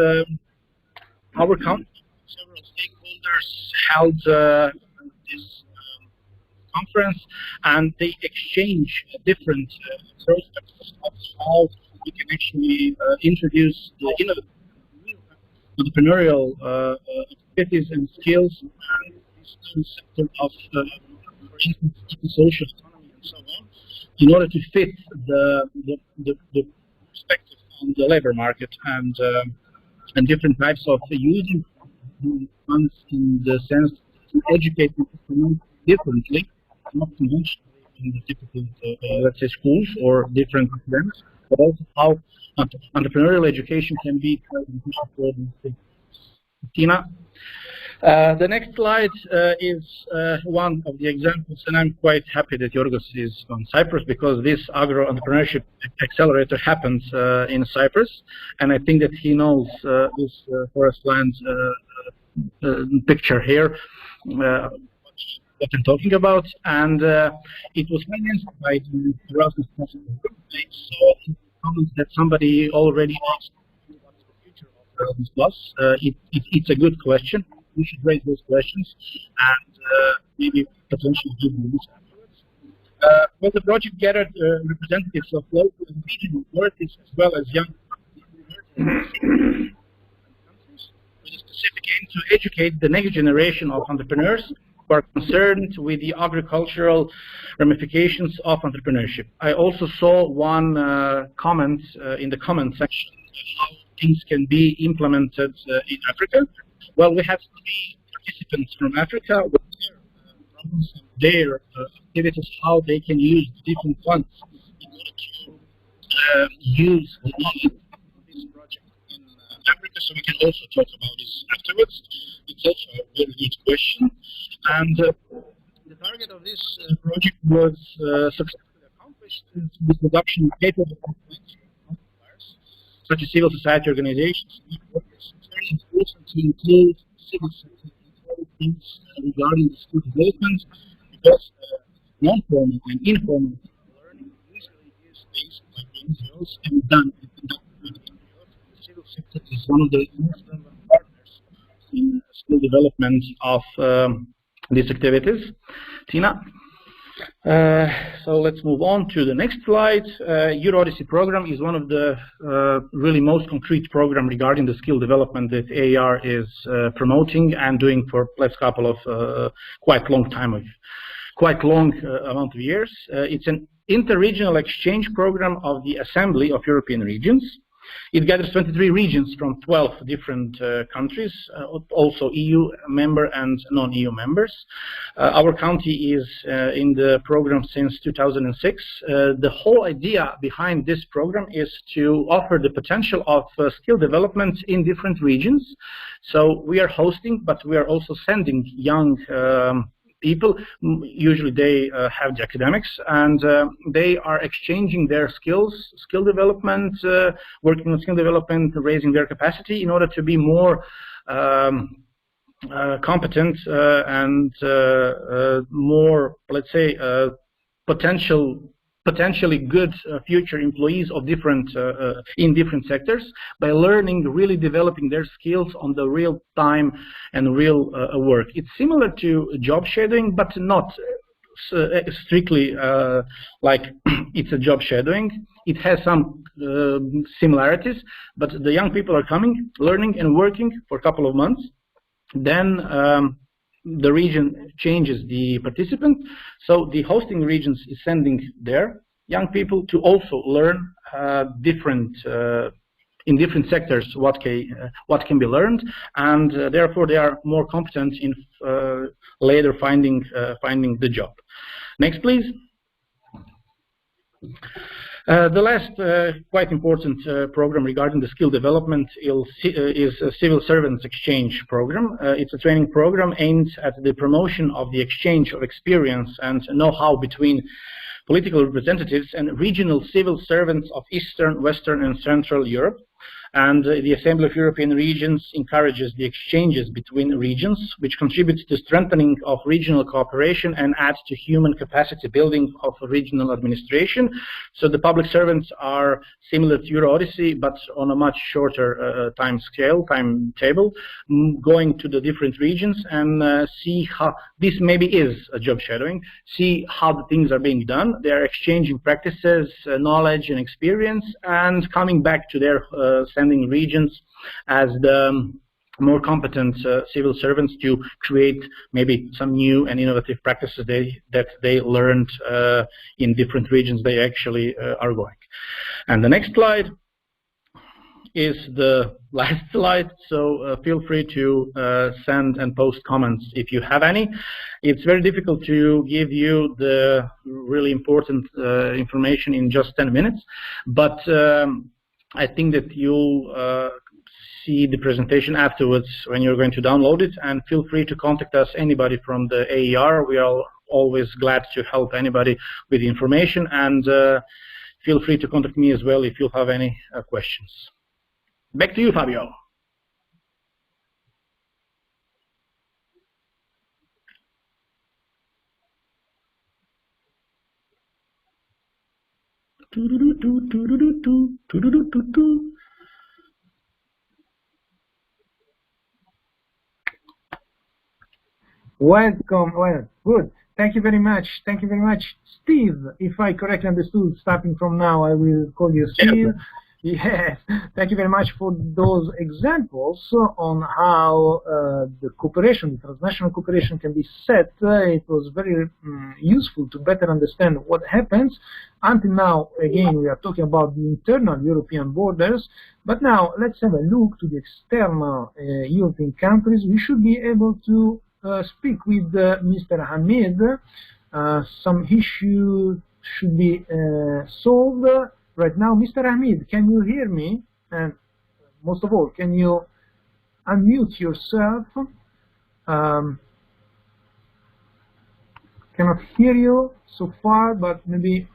our country, several stakeholders held this conference, and they exchange different perspectives of how we can actually introduce the innovative entrepreneurial activities and skills in sector of, for instance, social autonomy and so on, in order to fit the perspective on the labor market and different types of using funds in the sense to educate people differently, not conventionally in the typical, let's say, schools or different academics, but also how entrepreneurial education can be for the Tina. The next slide is one of the examples, and I'm quite happy that Yorgos is on Cyprus, because this agro-entrepreneurship accelerator happens in Cyprus, and I think that he knows this forest land picture here, what I'm talking about, and it was financed by the Erasmus Plus group. So that somebody already asked what's the future of Erasmus Plus. It's a good question. We should raise those questions and maybe potentially give them this afterwards. Well, the project gathered representatives of local and regional authorities as well as young countries with a specific aim to educate the next generation of entrepreneurs who are concerned with the agricultural ramifications of entrepreneurship. I also saw one comment in the comment section how things can be implemented in Africa. Well, we have 3 participants from Africa with their activities, how they can use different funds in order to use the knowledge of this project in Africa. So we can also talk about this afterwards. It's also a very good question. And the target of this project was successfully accomplished with reduction of capable multipliers, such as civil society organizations. It's important to include civil sector things regarding the skill development, because non-formal and informal learning usually is based on NGOs and done in NGOs. The civil sector is one of the most relevant partners in skill development of these activities. Tina? So let's move on to the next slide. Euro-Odyssey program is one of the really most concrete program regarding the skill development that AER is promoting and doing for the last couple of quite long amount of years. It's an inter-regional exchange program of the Assembly of European Regions. It gathers 23 regions from 12 different countries, also EU member and non-EU members. Our county is in the program since 2006. The whole idea behind this program is to offer the potential of skill development in different regions. So we are hosting, but we are also sending young people. Usually they have the academics, and they are exchanging their skill development, working on skill development, raising their capacity in order to be more competent and more, let's say, potentially good future employees of different in different sectors, by learning, really developing their skills on the real time and real work. It's similar to job shadowing, but not strictly like it's a job shadowing. It has some similarities, but the young people are coming, learning and working for a couple of months. Then the region changes the participant, so the hosting regions is sending their young people to also learn in different sectors what can be learned, and therefore they are more competent in later finding the job. Next, please. The last quite important program regarding the skill development is a Civil Servants Exchange program. It's a training program aimed at the promotion of the exchange of experience and know-how between political representatives and regional civil servants of Eastern, Western and Central Europe. And the Assembly of European Regions encourages the exchanges between regions, which contributes to strengthening of regional cooperation and adds to human capacity building of regional administration. So the public servants are similar to Euro Odyssey, but on a much shorter timetable, going to the different regions and see how this maybe is a job shadowing, see how the things are being done. They are exchanging practices, knowledge and experience, and coming back to their sending regions as the more competent civil servants to create maybe some new and innovative practices that they learned in different regions they actually are going. And the next slide is the last slide, so feel free to send and post comments if you have any. It's very difficult to give you the really important information in just 10 minutes, but I think that you'll see the presentation afterwards when you're going to download it, and feel free to contact us, anybody from the AER. We are always glad to help anybody with information, and feel free to contact me as well if you have any questions. Back to you, Fabio. Welcome. Well, good. Thank you very much. Thank you very much, Steve. If I correctly understood, starting from now, I will call you Steve. Yes. Thank you very much for those examples on how the cooperation, transnational cooperation, can be set. It was very useful to better understand what happens. Until now, again, we are talking about the internal European borders, but now let's have a look to the external European countries. We should be able to speak with Mr. Hamid. Some issues should be solved right now. Mr. Hamid, can you hear me? And most of all, can you unmute yourself? Cannot hear you so far, but maybe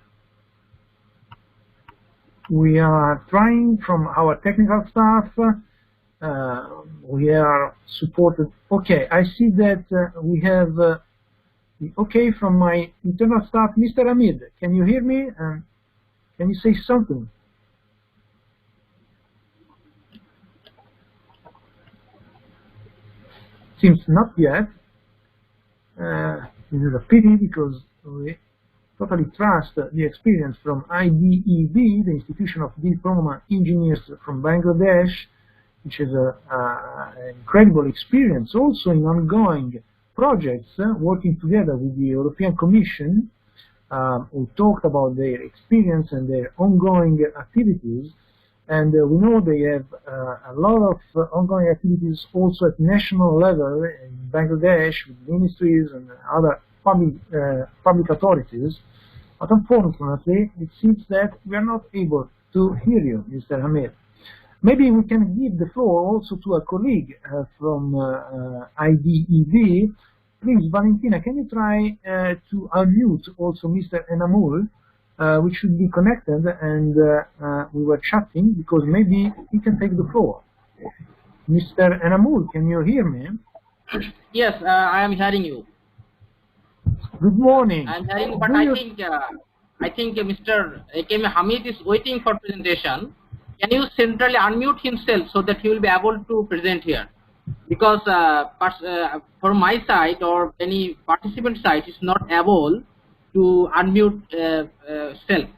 we are trying from our technical staff. We are supported. Okay, I see that we have the okay from my internal staff. Mr. Hamid, can you hear me? Can you say something? Seems not yet. This is a pity, because we totally trust the experience from IDEB, the Institution of Diploma Engineers from Bangladesh, which is an incredible experience also in ongoing projects, working together with the European Commission, who talked about their experience and their ongoing activities. And we know they have a lot of ongoing activities also at national level in Bangladesh with ministries and other public authorities. But unfortunately, it seems that we are not able to hear you, Mr. Hamid. Maybe we can give the floor also to a colleague from IDEB, Please, Valentina, can you try to unmute also Mr. Enamul, which should be connected, and we were chatting because maybe he can take the floor. Mr. Enamul, can you hear me? Yes, I am hearing you. Good morning. I am hearing you, but I think Mr. Akma Hamid is waiting for presentation. Can you centrally unmute himself so that he will be able to present here? Because from my side or any participant side is not able to unmute self.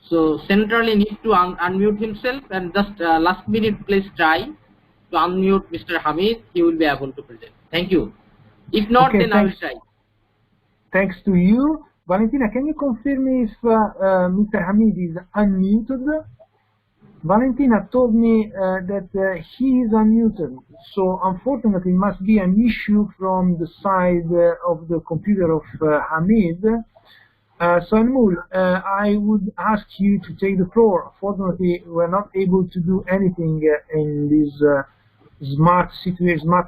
So centrally need to unmute himself, and just last minute please try to unmute Mr. Hamid. He will be able to present. Thank you. If not, okay, then I will try. Thanks to you. Valentina, can you confirm if Mr. Hamid is unmuted? Valentina told me that he is unmuted, so unfortunately it must be an issue from the side of the computer of Hamid. So Anmol, I would ask you to take the floor. Fortunately, we're not able to do anything in this smart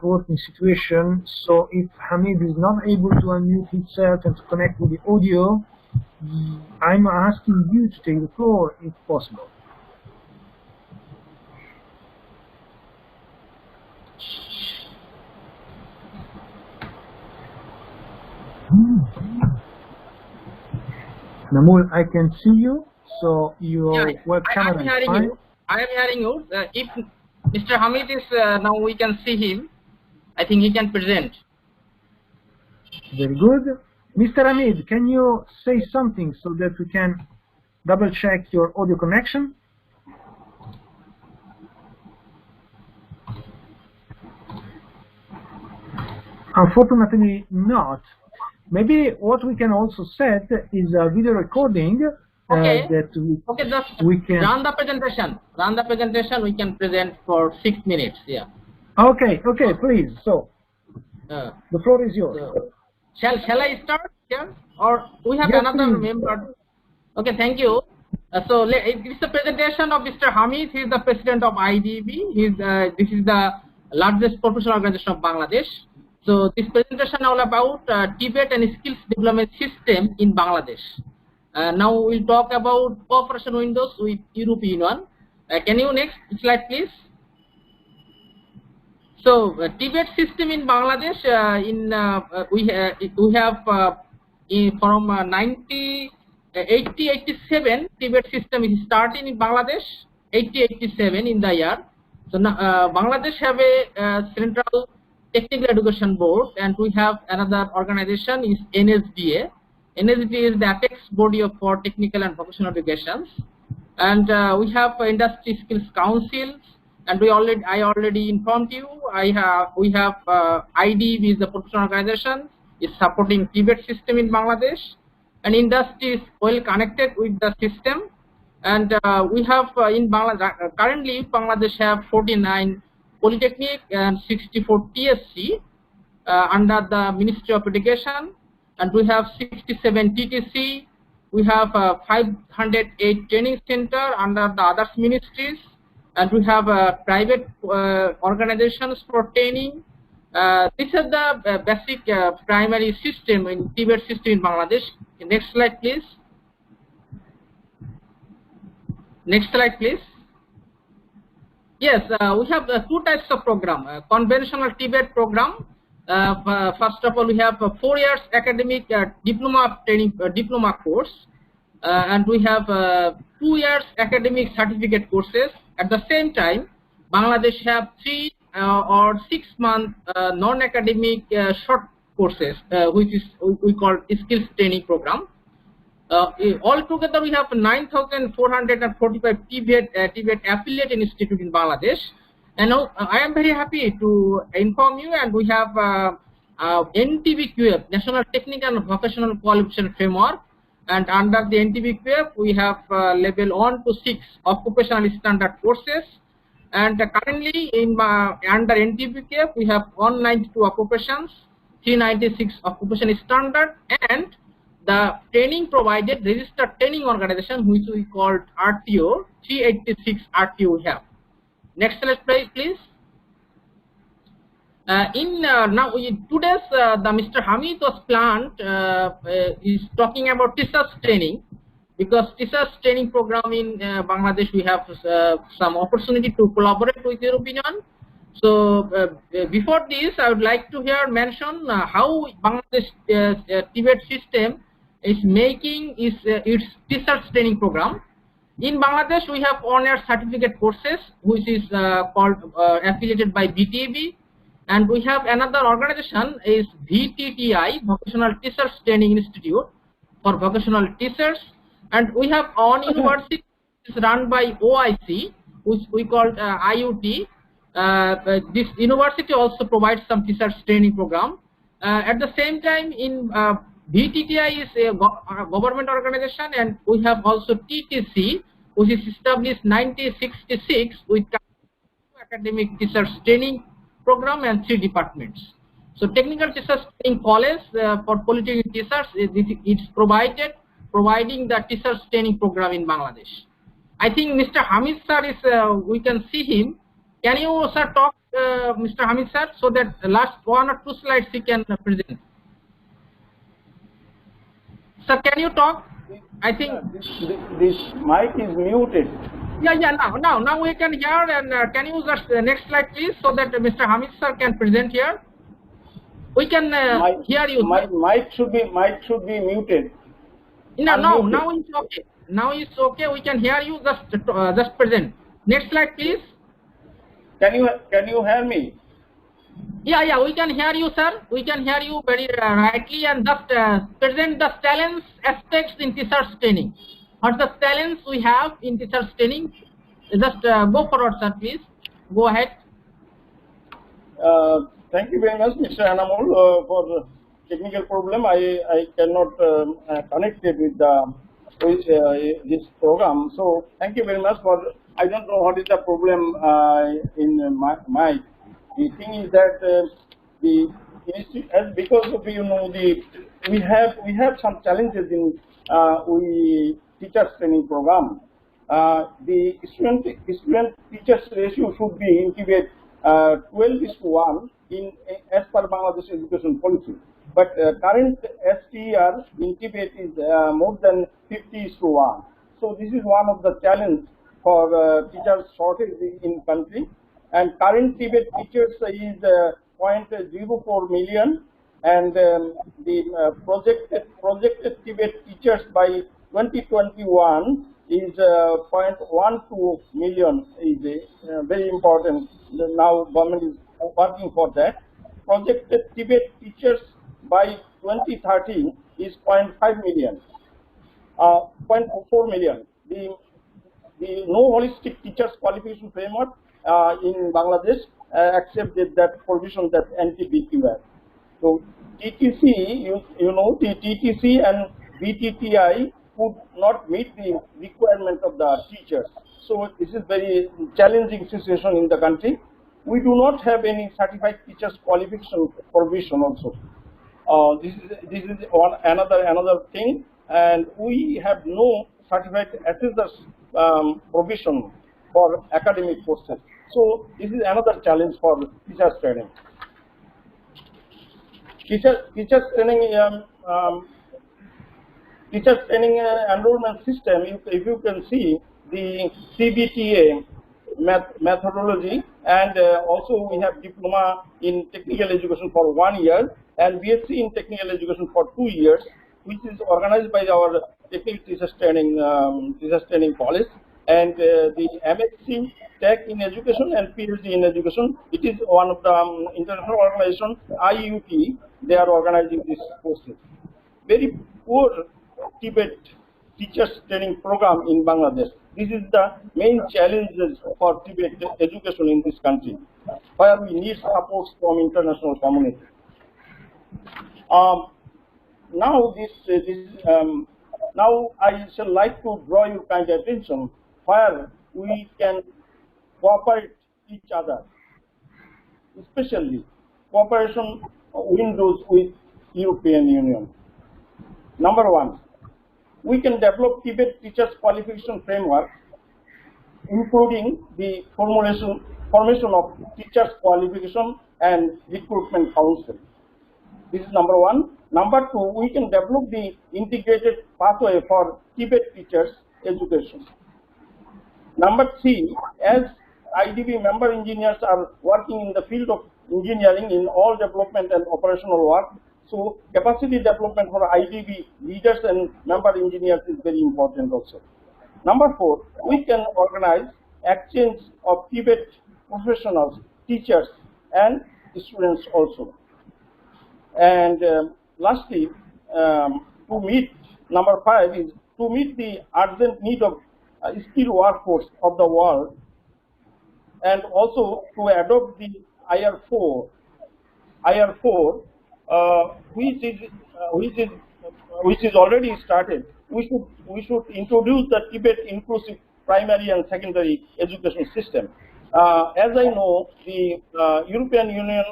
working situation, so if Hamid is not able to unmute himself and to connect with the audio, I'm asking you to take the floor if possible. Namul, I can see you, so your web camera is fine. I am hearing you. If Mr. Hamid is now, we can see him. I think he can present. Very good. Mr. Hamid, can you say something so that we can double check your audio connection? Unfortunately not. Maybe what we can also set is a video recording that we can run the presentation. Run the presentation. We can present for 6 minutes. Yeah. Okay. Okay. Please. So the floor is yours. Shall I start here, or we have another member? Okay. Thank you. So it's the presentation of Mr. Hamid. He is the president of IDB. This is the largest professional organization of Bangladesh. So this presentation is all about TVET and skills development system in Bangladesh. Now we'll talk about cooperation windows with European Union. Can you next slide, please? So TVET system in Bangladesh, we have from 80-87 TVET system is starting in Bangladesh. 80-87 in the year. So now, Bangladesh have a central Technical Education Board, and we have another organization is NSDA. NSDA is the apex body for technical and vocational education, and we have Industry Skills Councils, and I already informed you. We have IDB is the professional organization is supporting TVET system in Bangladesh, and industry is well connected with the system, and we have in Bangladesh currently Bangladesh have 49 Polytechnic and 64 TSC under the Ministry of Education, and we have 67 TTC. We have 508 training center under the others ministries, and we have private organizations for training. This is the basic primary system in TVET system in Bangladesh. Next slide, please. Next slide, please. Yes, we have two types of program. Conventional TVET program. First of all, we have 4 years academic diploma training diploma course, and we have 2 years academic certificate courses. At the same time, Bangladesh have 3 or 6 month non-academic short courses, which is we call skills training program. Altogether, we have 9,445 TVET affiliate institute in Bangladesh. And now I am very happy to inform you, and we have NTVQF, National Technical and Vocational Qualification Framework, and under the NTVQF we have level 1 to 6 occupational standard courses, and currently in under NTVQF we have 192 occupations, 396 occupation standard, and the training provided registered training organization, which we called RTO, 386 RTO we have. Next slide, please. Now today's the Mr. Hamid was planned is talking about teachers training, because teachers training program in Bangladesh we have some opportunity to collaborate with European Union. So before this, I would like to hear mention how Bangladesh TVET system is making its teachers training program. In Bangladesh, we have on-air certificate courses, which is called affiliated by BTB. And we have another organization is VTTI, Vocational Teachers Training Institute for vocational teachers. And we have on university is run by OIC, which we call IUT. This university also provides some teachers training program. At the same time, in VTTI is a government organization, and we have also TTC, which is established 1966 with academic teachers training program and 3 departments. So technical teachers training college for polytechnic teachers, it's providing the teachers training program in Bangladesh. I think Mr. Hamid sir is, we can see him. Can you sir talk, Mr. Hamid sir, so that the last 1 or 2 slides he can present. Sir, can you talk? I think this mic is muted. Yeah. Now we can hear, and can you just next slide please, so that Mr. Hamid sir can present here. We can hear you. Mic should be muted. No, now it's okay. Now it's okay. We can hear you. Just present. Next slide please. Can you hear me? Yeah, we can hear you, sir. We can hear you very rightly, and just present the talents aspects in teachers training. What the talents we have in teachers training? Just go forward, sir, please. Go ahead. Thank you very much, Mr. Anamol, for the technical problem. I cannot connect it with this program. So thank you very much for. I don't know what is the problem in my. The thing is that because of we have some challenges in teachers training program. The student teachers ratio should be in TVET 12:1 as per Bangladesh education policy. But current STR in TVET is more than 50:1. So this is one of the challenges for teachers shortage in country. And current TVET teachers is 0.04 million, and the projected TVET teachers by 2021 is 0.12 million. Is very important. Now government is working for that. Projected TVET teachers by 2030 is 0.5 million, 0.4 million. The no holistic teachers qualification framework in Bangladesh accepted that provision, that anti-BQF. So TTC, the TTC and BTTI could not meet the requirement of the teachers. So this is very challenging situation in the country. We do not have any certified teachers qualification provision also. This is another thing, and we have no certified assessors provision for academic courses. So this is another challenge for teachers training. Teachers training enrollment system. If you can see the CBTA methodology, and also we have diploma in technical education for 1 year and BSc in technical education for 2 years, which is organized by our technical teachers training college. And the MSc Tech in Education and PhD in Education, it is one of the international organization, IUT, they are organizing this courses. Very poor TVET teachers training program in Bangladesh. This is the main challenges for TVET education in this country, where we need support from international community. Now now I shall like to draw your kind attention where we can cooperate each other, especially cooperation windows with European Union. Number 1, we can develop TVET teachers qualification framework, including the formation of teachers qualification and Recruitment Council. This is number one. Number two, we can develop the integrated pathway for TVET teachers education. Number three, as IDB member engineers are working in the field of engineering in all development and operational work, so capacity development for IDB leaders and member engineers is very important also. Number four, we can organize exchange of TVET professionals, teachers, and students also. And lastly, to meet, number five is to meet the urgent need of skilled workforce of the world, and also to adopt the IR4, which is already started. We should introduce the TVET inclusive primary and secondary education system. As I know, the European Union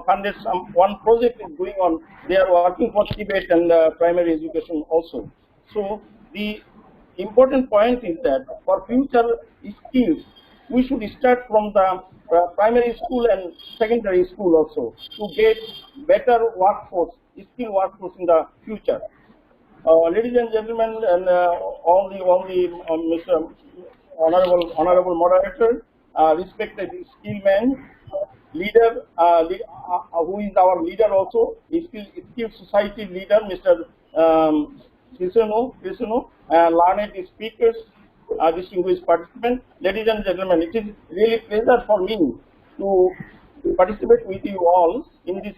funded one project is going on. They are working for TVET and primary education also. So the important point is that for future skills, we should start from the primary school and secondary school also to get better workforce, skilled workforce in the future. Ladies and gentlemen, and all the Mr. Honorable Moderator, respected Skillman leader, who is our leader also, Skill Society leader, Mr. Krishno, learned speakers, distinguished participants. Ladies and gentlemen, it is really a pleasure for me to participate with you all in this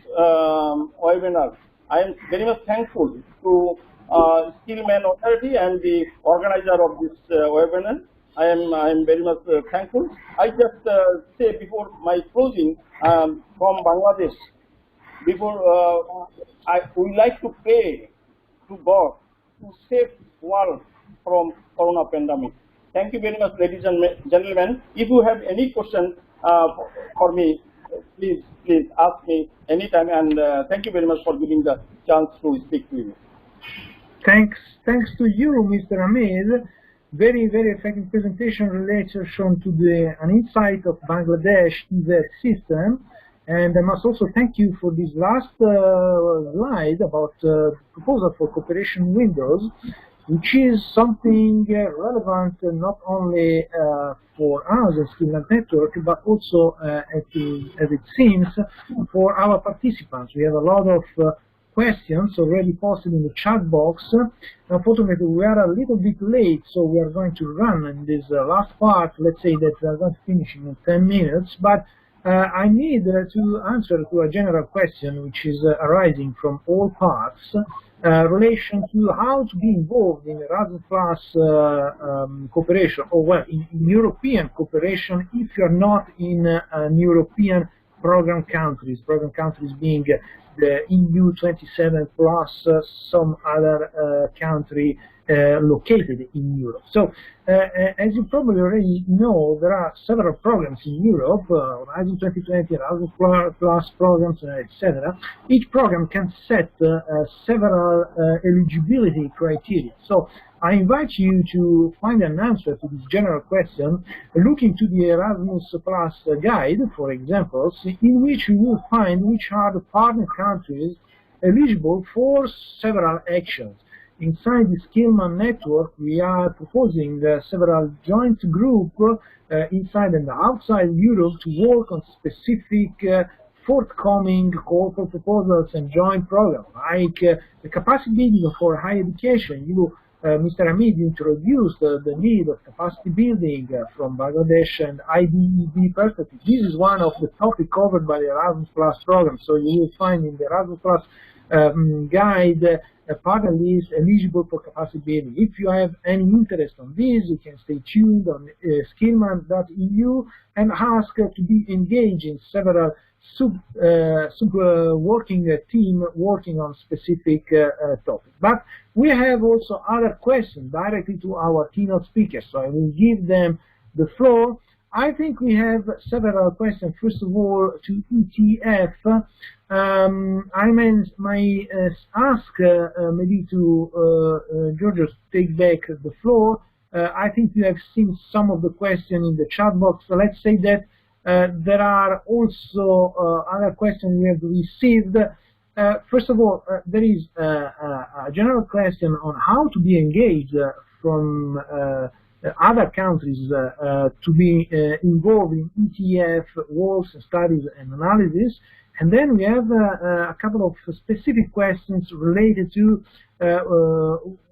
webinar. I am very much thankful to Skillman Authority and the organizer of this webinar. I am very much thankful. I just say before my closing from Bangladesh, before I would like to pray to God to save world from corona pandemic. Thank you very much, ladies and gentlemen. If you have any question for me, please ask me anytime. And thank you very much for giving the chance to speak to you. Thanks to you, Mr. Hamid. Very effective presentation related shown to an insight of Bangladesh TVET system. And I must also thank you for this last slide about proposal for cooperation windows, which is something relevant not only for us as Skillman Network, but also, as it seems, for our participants. We have a lot of questions already posted in the chat box. Unfortunately, we are a little bit late, so we are going to run in this last part. Let's say that we are going to finish in 10 minutes, but I need to answer to a general question which is arising from all parts, relation to how to be involved in Erasmus Plus cooperation, or well, in European cooperation if you are not in European program countries being the EU 27 plus some other country located in Europe. So, as you probably already know, there are several programs in Europe, Horizon 2020, Erasmus Plus programs, etc. Each program can set several eligibility criteria. So, I invite you to find an answer to this general question, looking to the Erasmus Plus guide, for example, in which you will find which are the partner countries eligible for several actions. Inside the Skillman network, we are proposing several joint groups inside and outside Europe to work on specific forthcoming corporate proposals and joint programs, like the capacity building for higher education. Mr. Hamid introduced the need of capacity building from Bangladesh and IDEB perspective. This is one of the topics covered by the Erasmus Plus program. So you will find in the Erasmus Plus guide a partner list eligible for capacity building. If you have any interest on this, you can stay tuned on Skillman.eu and ask to be engaged in several working team working on specific topics. But we have also other questions directly to our keynote speakers, so I will give them the floor. I think we have several questions. First of all, to ETF. I may ask maybe to Giorgio to take back the floor. I think you have seen some of the questions in the chat box. So let's say that There are also other questions we have received. First of all, there is a general question on how to be engaged from other countries to be involved in ETF works, studies, and analysis. And then we have a couple of specific questions related to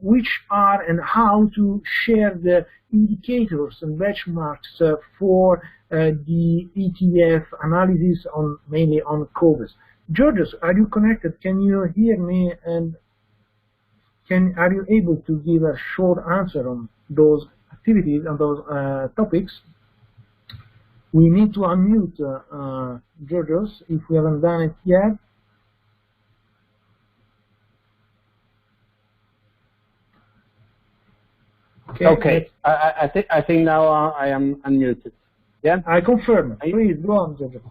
which are and how to share the indicators and benchmarks for the ETF analysis on mainly on CoVEs. Georgios, are you connected? Can you hear me? And are you able to give a short answer on those activities and those topics? We need to unmute Georgios if we haven't done it yet. Okay. I think now I am unmuted. Yeah. I confirm. Please go on, Georgios.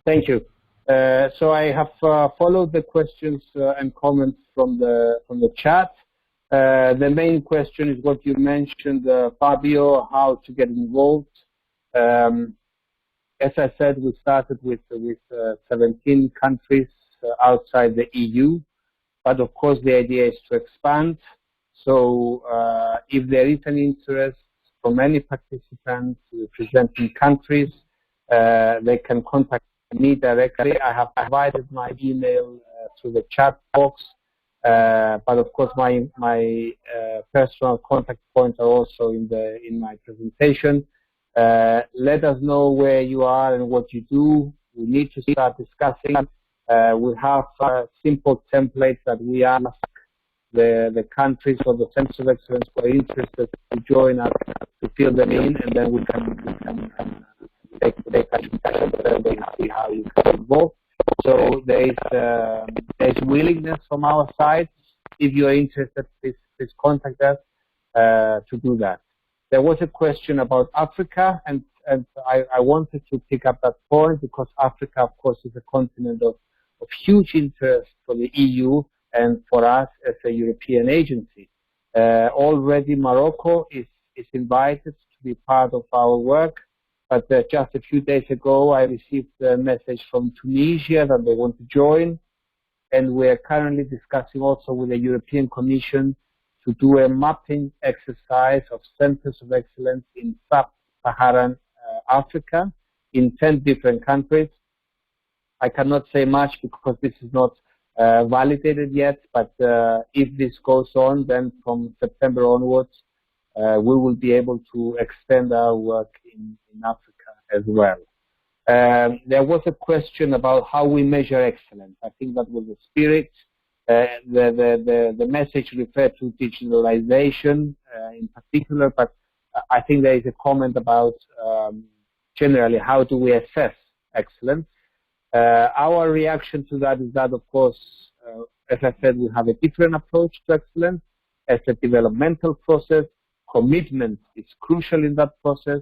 Thank you. So I have followed the questions and comments from the chat. The main question is what you mentioned, Fabio, how to get involved. As I said, we started with 17 countries outside the EU, but of course the idea is to expand. So if there is an interest from any participant representing countries, they can contact me directly. I have provided my email through the chat box, but of course my personal contact points are also in my presentation. Let us know where you are and what you do. We need to start discussing. We have simple templates that we ask the countries or the centers of excellence who are interested to join us to fill them in, and then we can take action and see how you can involve. So there is willingness from our side. If you are interested, please contact us to do that. There was a question about Africa, and I wanted to pick up that point because Africa, of course, is a continent of huge interest for the EU and for us as a European agency. Already Morocco is invited to be part of our work, but just a few days ago I received a message from Tunisia that they want to join, and we are currently discussing also with the European Commission to do a mapping exercise of centers of excellence in sub-Saharan Africa in 10 different countries. I cannot say much because this is not validated yet, but if this goes on, then from September onwards, we will be able to extend our work in Africa as well. There was a question about how we measure excellence. I think that was the spirit. The message referred to digitalization in particular, but I think there is a comment about generally how do we assess excellence. Our reaction to that is that, of course, as I said, we have a different approach to excellence as a developmental process. Commitment is crucial in that process.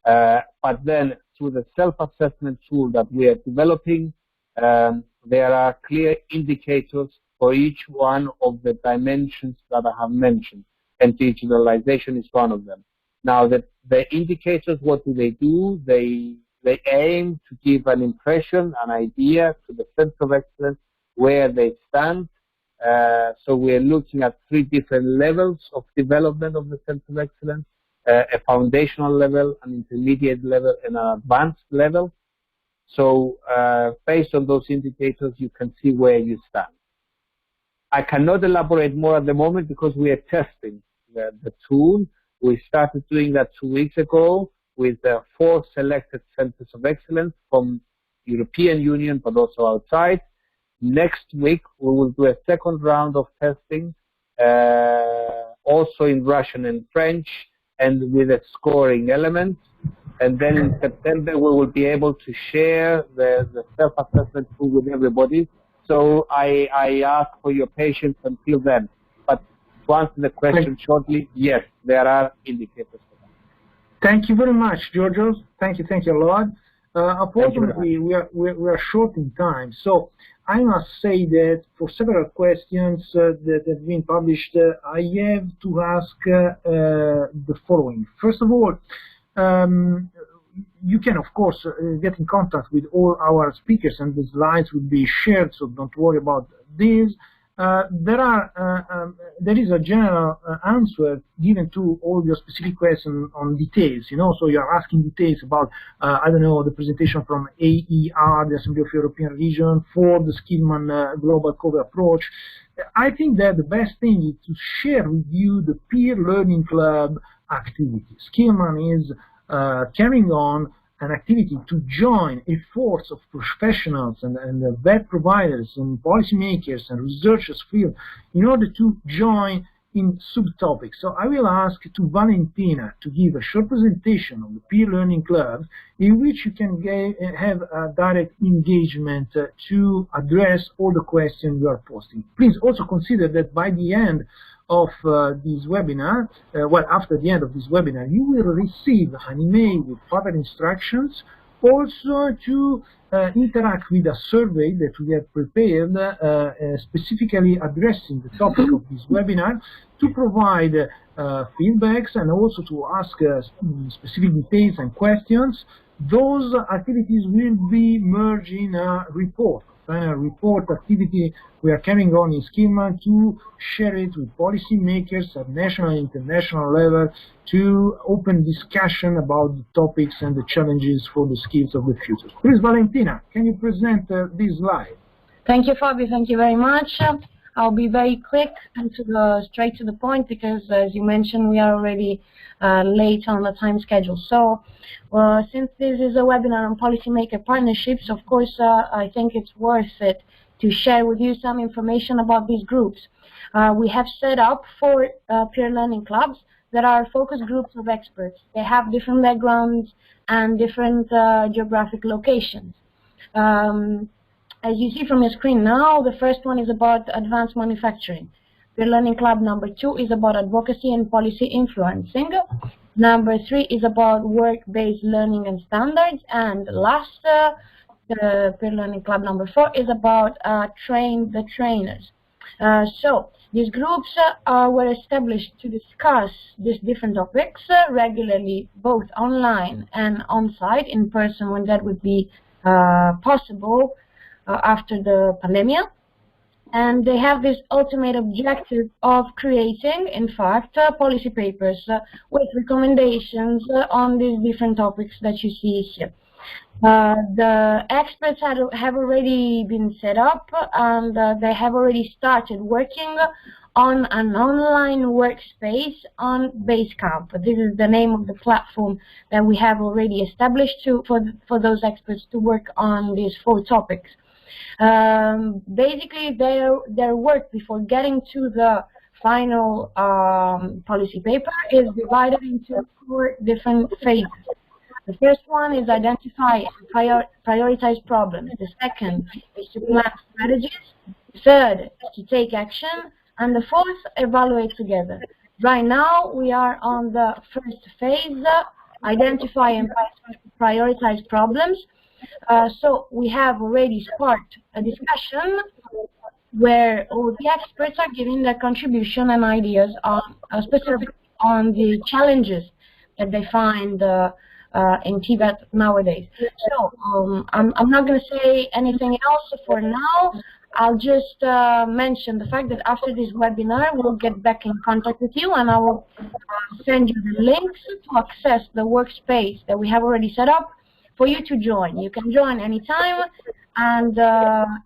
But then through the self-assessment tool that we are developing, there are clear indicators for each one of the dimensions that I have mentioned, and digitalization is one of them. Now, the indicators, what do? They aim to give an impression, an idea to the center of excellence where they stand. So we are looking at 3 different levels of development of the center of excellence, a foundational level, an intermediate level, and an advanced level. So based on those indicators, you can see where you stand. I cannot elaborate more at the moment because we are testing the tool. We started doing that 2 weeks ago with 4 selected centers of excellence from European Union, but also outside. Next week, we will do a second round of testing, also in Russian and French, and with a scoring element. And then in September, we will be able to share the self-assessment tool with everybody. So I ask for your patience until then. But to answer the question shortly, yes, there are indicators for that. Thank you very much, Georgios. Thank you a lot. Unfortunately, we are short in time. So I must say that for several questions that have been published, I have to ask the following. First of all, you can, of course, get in contact with all our speakers, and the slides will be shared, so don't worry about this. There is a general answer given to all your specific questions on details, so you are asking details about, I don't know, the presentation from AER, the Assembly of European Region, for the Skillman Global CoVE approach. I think that the best thing is to share with you the peer learning club activity. Skillman is carrying on an activity to join a force of professionals and web providers and policymakers and researchers field in order to join in subtopics. So I will ask to Valentina to give a short presentation on the peer learning club in which you can have a direct engagement to address all the questions you are posting. Please also consider that by the end of this webinar, after the end of this webinar, you will receive an email with further instructions, also to interact with a survey that we have prepared specifically addressing the topic of this webinar, to provide feedbacks and also to ask specific details and questions. Those activities will be merged in a report. Report activity we are carrying on in Skillman to share it with policymakers at national and international level to open discussion about the topics and the challenges for the skills of the future. Please, Valentina, can you present this slide? Thank you, Fabio. Thank you very much. I'll be very quick and straight to the point because, as you mentioned, we are already late on the time schedule. So, since this is a webinar on policymaker partnerships, of course, I think it's worth it to share with you some information about these groups. We have set up 4 peer learning clubs that are focus groups of experts. They have different backgrounds and different geographic locations. As you see from your screen now, the first one is about advanced manufacturing. Peer learning club number 2 is about advocacy and policy influencing. Number 3 is about work-based learning and standards. And last, the peer learning club number 4 is about train the trainers. So these groups were established to discuss these different topics regularly, both online and on-site, in person when that would be possible after the pandemic. And they have this ultimate objective of creating, in fact, policy papers with recommendations on these different topics that you see here. The experts have already been set up, and they have already started working on an online workspace on Basecamp. This is the name of the platform that we have already established for those experts to work on these 4 topics. Basically, their work before getting to the final policy paper is divided into 4 different phases. The first one is identify and prioritize problems. The second is to plan strategies. The third is to take action. And the 4th, evaluate together. Right now, we are on the first phase, identify and prioritize problems. So we have already sparked a discussion where all the experts are giving their contribution and ideas on specifically on the challenges that they find in TVET nowadays. So I'm not going to say anything else for now. I'll just mention the fact that after this webinar, we'll get back in contact with you, and I will send you the links to access the workspace that we have already set up for you to join. You can join anytime, and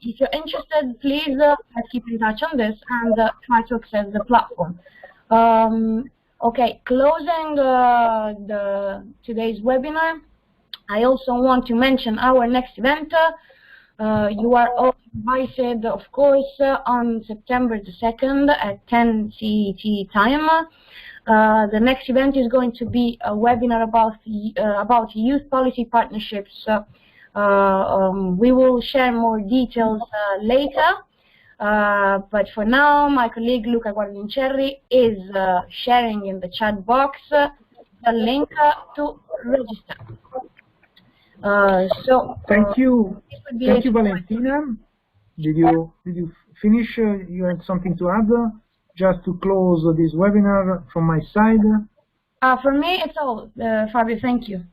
if you're interested, please let's keep in touch on this and try to access the platform. Okay, closing today's webinar, I also want to mention our next event. You are all invited, of course, on September the 2nd at 10 CET time. The next event is going to be a webinar about youth policy partnerships. We will share more details later. But for now, my colleague Luca Guarnicelli is sharing in the chat box the link to register. Thank you, Valentina. Did you finish? You had something to add? Just to close this webinar from my side. For me, it's all. Fabio, thank you.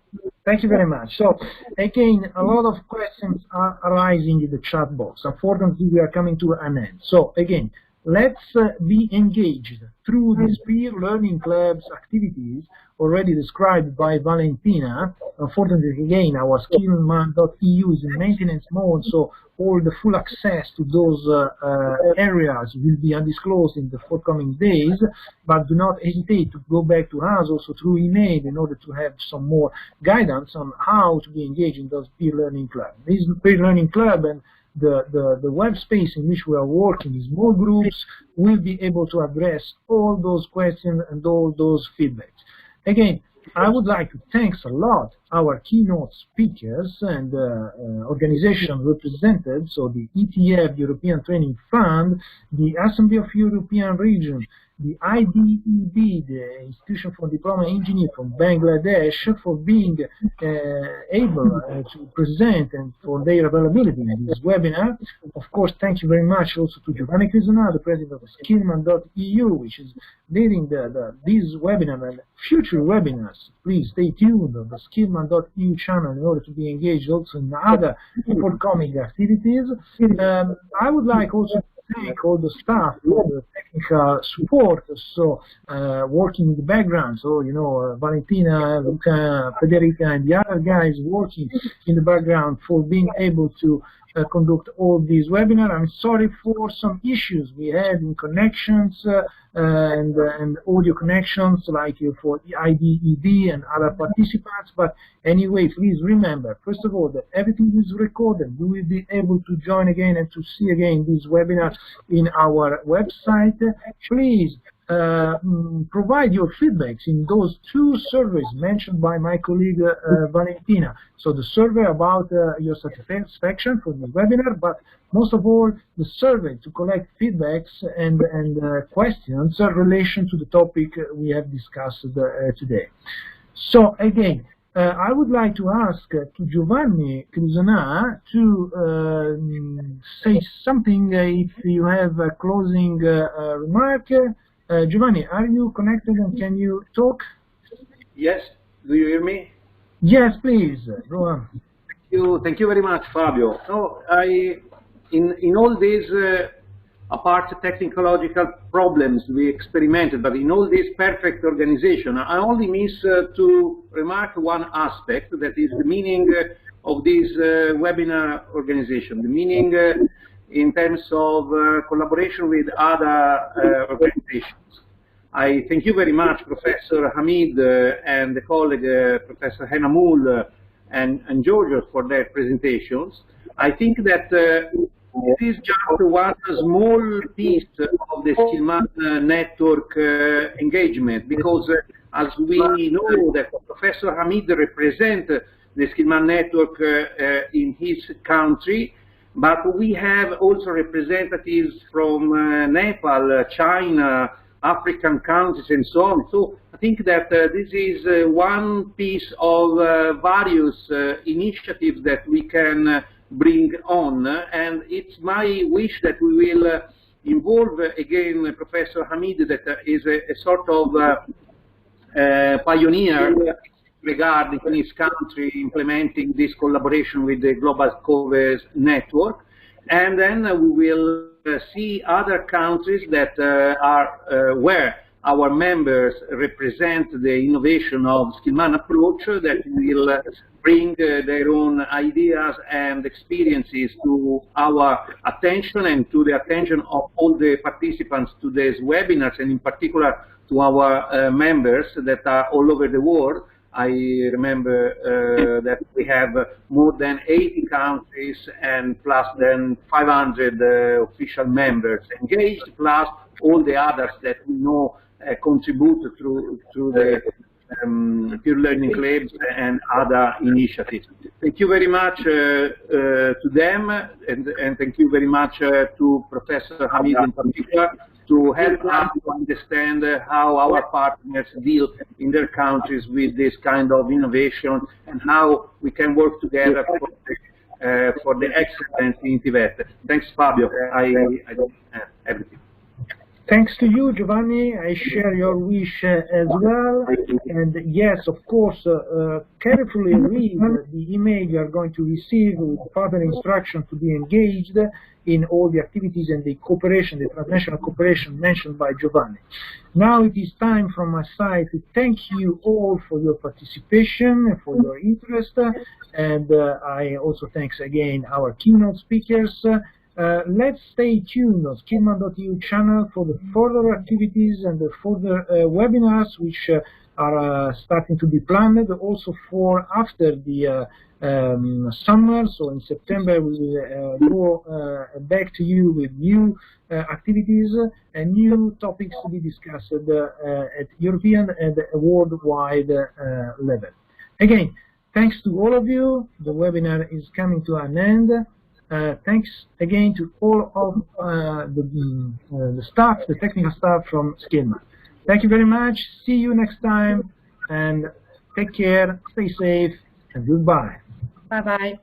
Thank you very much. So, again, a lot of questions are arising in the chat box. Unfortunately, we are coming to an end. So, again, let's be engaged through these peer learning clubs activities already described by Valentina. Unfortunately, again, our Skillman.eu is in maintenance mode, so all the full access to those areas will be undisclosed in the forthcoming days, but do not hesitate to go back to us also through email in order to have some more guidance on how to be engaged in those peer learning clubs. This peer learning club and the web space in which we are working in small groups will be able to address all those questions and all those feedbacks. Again, I would like to thank a lot our keynote speakers and organizations represented, so the ETF, European Training Fund, the Assembly of European Region, the IDEB, the Institution for Diploma Engineer from Bangladesh, for being able to present and for their availability in this webinar. Of course, thank you very much also to Giovanni Crisona, the president of Skillman.eu, which is leading this webinar and future webinars. Please stay tuned on the Skillman.eu channel in order to be engaged also in other forthcoming activities. I would like also to thank all the staff for the technical support, so working in the background, so you know, Valentina, Luca, Federica, and the other guys working in the background for being able to conduct all these webinars. I'm sorry for some issues we had in connections and audio connections, like for the IDEB and other participants. But anyway, please remember, first of all, that everything is recorded. You will be able to join again and to see again this webinar in our website. Please provide your feedbacks in those two surveys mentioned by my colleague Valentina. So the survey about your satisfaction for the webinar, but most of all the survey to collect feedbacks and questions in relation to the topic we have discussed today. So again, I would like to ask to Giovanni Crisona to say something if you have a closing remark. Giovanni, are you connected and can you talk? Yes. Do you hear me? Yes, please. Go on. Thank you very much, Fabio. So in all these apart technological problems we experimented, but in all this perfect organization, I only miss to remark one aspect, that is the meaning of this webinar organization, the meaning in terms of collaboration with other organizations. I thank you very much, Professor Hamid and the colleague Professor Henamul and Giorgio for their presentations. I think that it is just one small piece of the Skillman network engagement, because as we know that Professor Hamid represents the Skillman network in his country, but we have also representatives from Nepal, China, African countries, and so on. So I think that this is one piece of various initiatives that we can bring on, and it's my wish that we will involve again Professor Hamid, that is a sort of pioneer regarding in his country implementing this collaboration with the global CoVEs network, and then we will see other countries that are where our members represent the innovation of Skillman approach, that will bring their own ideas and experiences to our attention and to the attention of all the participants to these webinars, and in particular to our members that are all over the world. I remember that we have more than 80 countries and plus than 500 official members engaged, plus all the others that we know contribute through the peer learning clubs and other initiatives. Thank you very much to them, and thank you very much to Professor Hamid in particular, to help us to understand how our partners deal in their countries with this kind of innovation, and how we can work together for the excellence in TVET. Thanks, Fabio. I don't have everything. Thanks to you, Giovanni. I share your wish as well. And yes, of course, carefully read the email you are going to receive with further instruction to be engaged in all the activities and the cooperation, the transnational cooperation mentioned by Giovanni. Now it is time from my side to thank you all for your participation and for your interest. And I also thanks again our keynote speakers. Let's stay tuned on Skillman.eu channel for the further activities and the further webinars which are starting to be planned also for after the summer. So in September we will go back to you with new activities and new topics to be discussed at European and worldwide level. Again, thanks to all of you. The webinar is coming to an end. Thanks again to all of the staff, the technical staff from Skillman. Thank you very much. See you next time, and take care, stay safe, and goodbye. Bye-bye.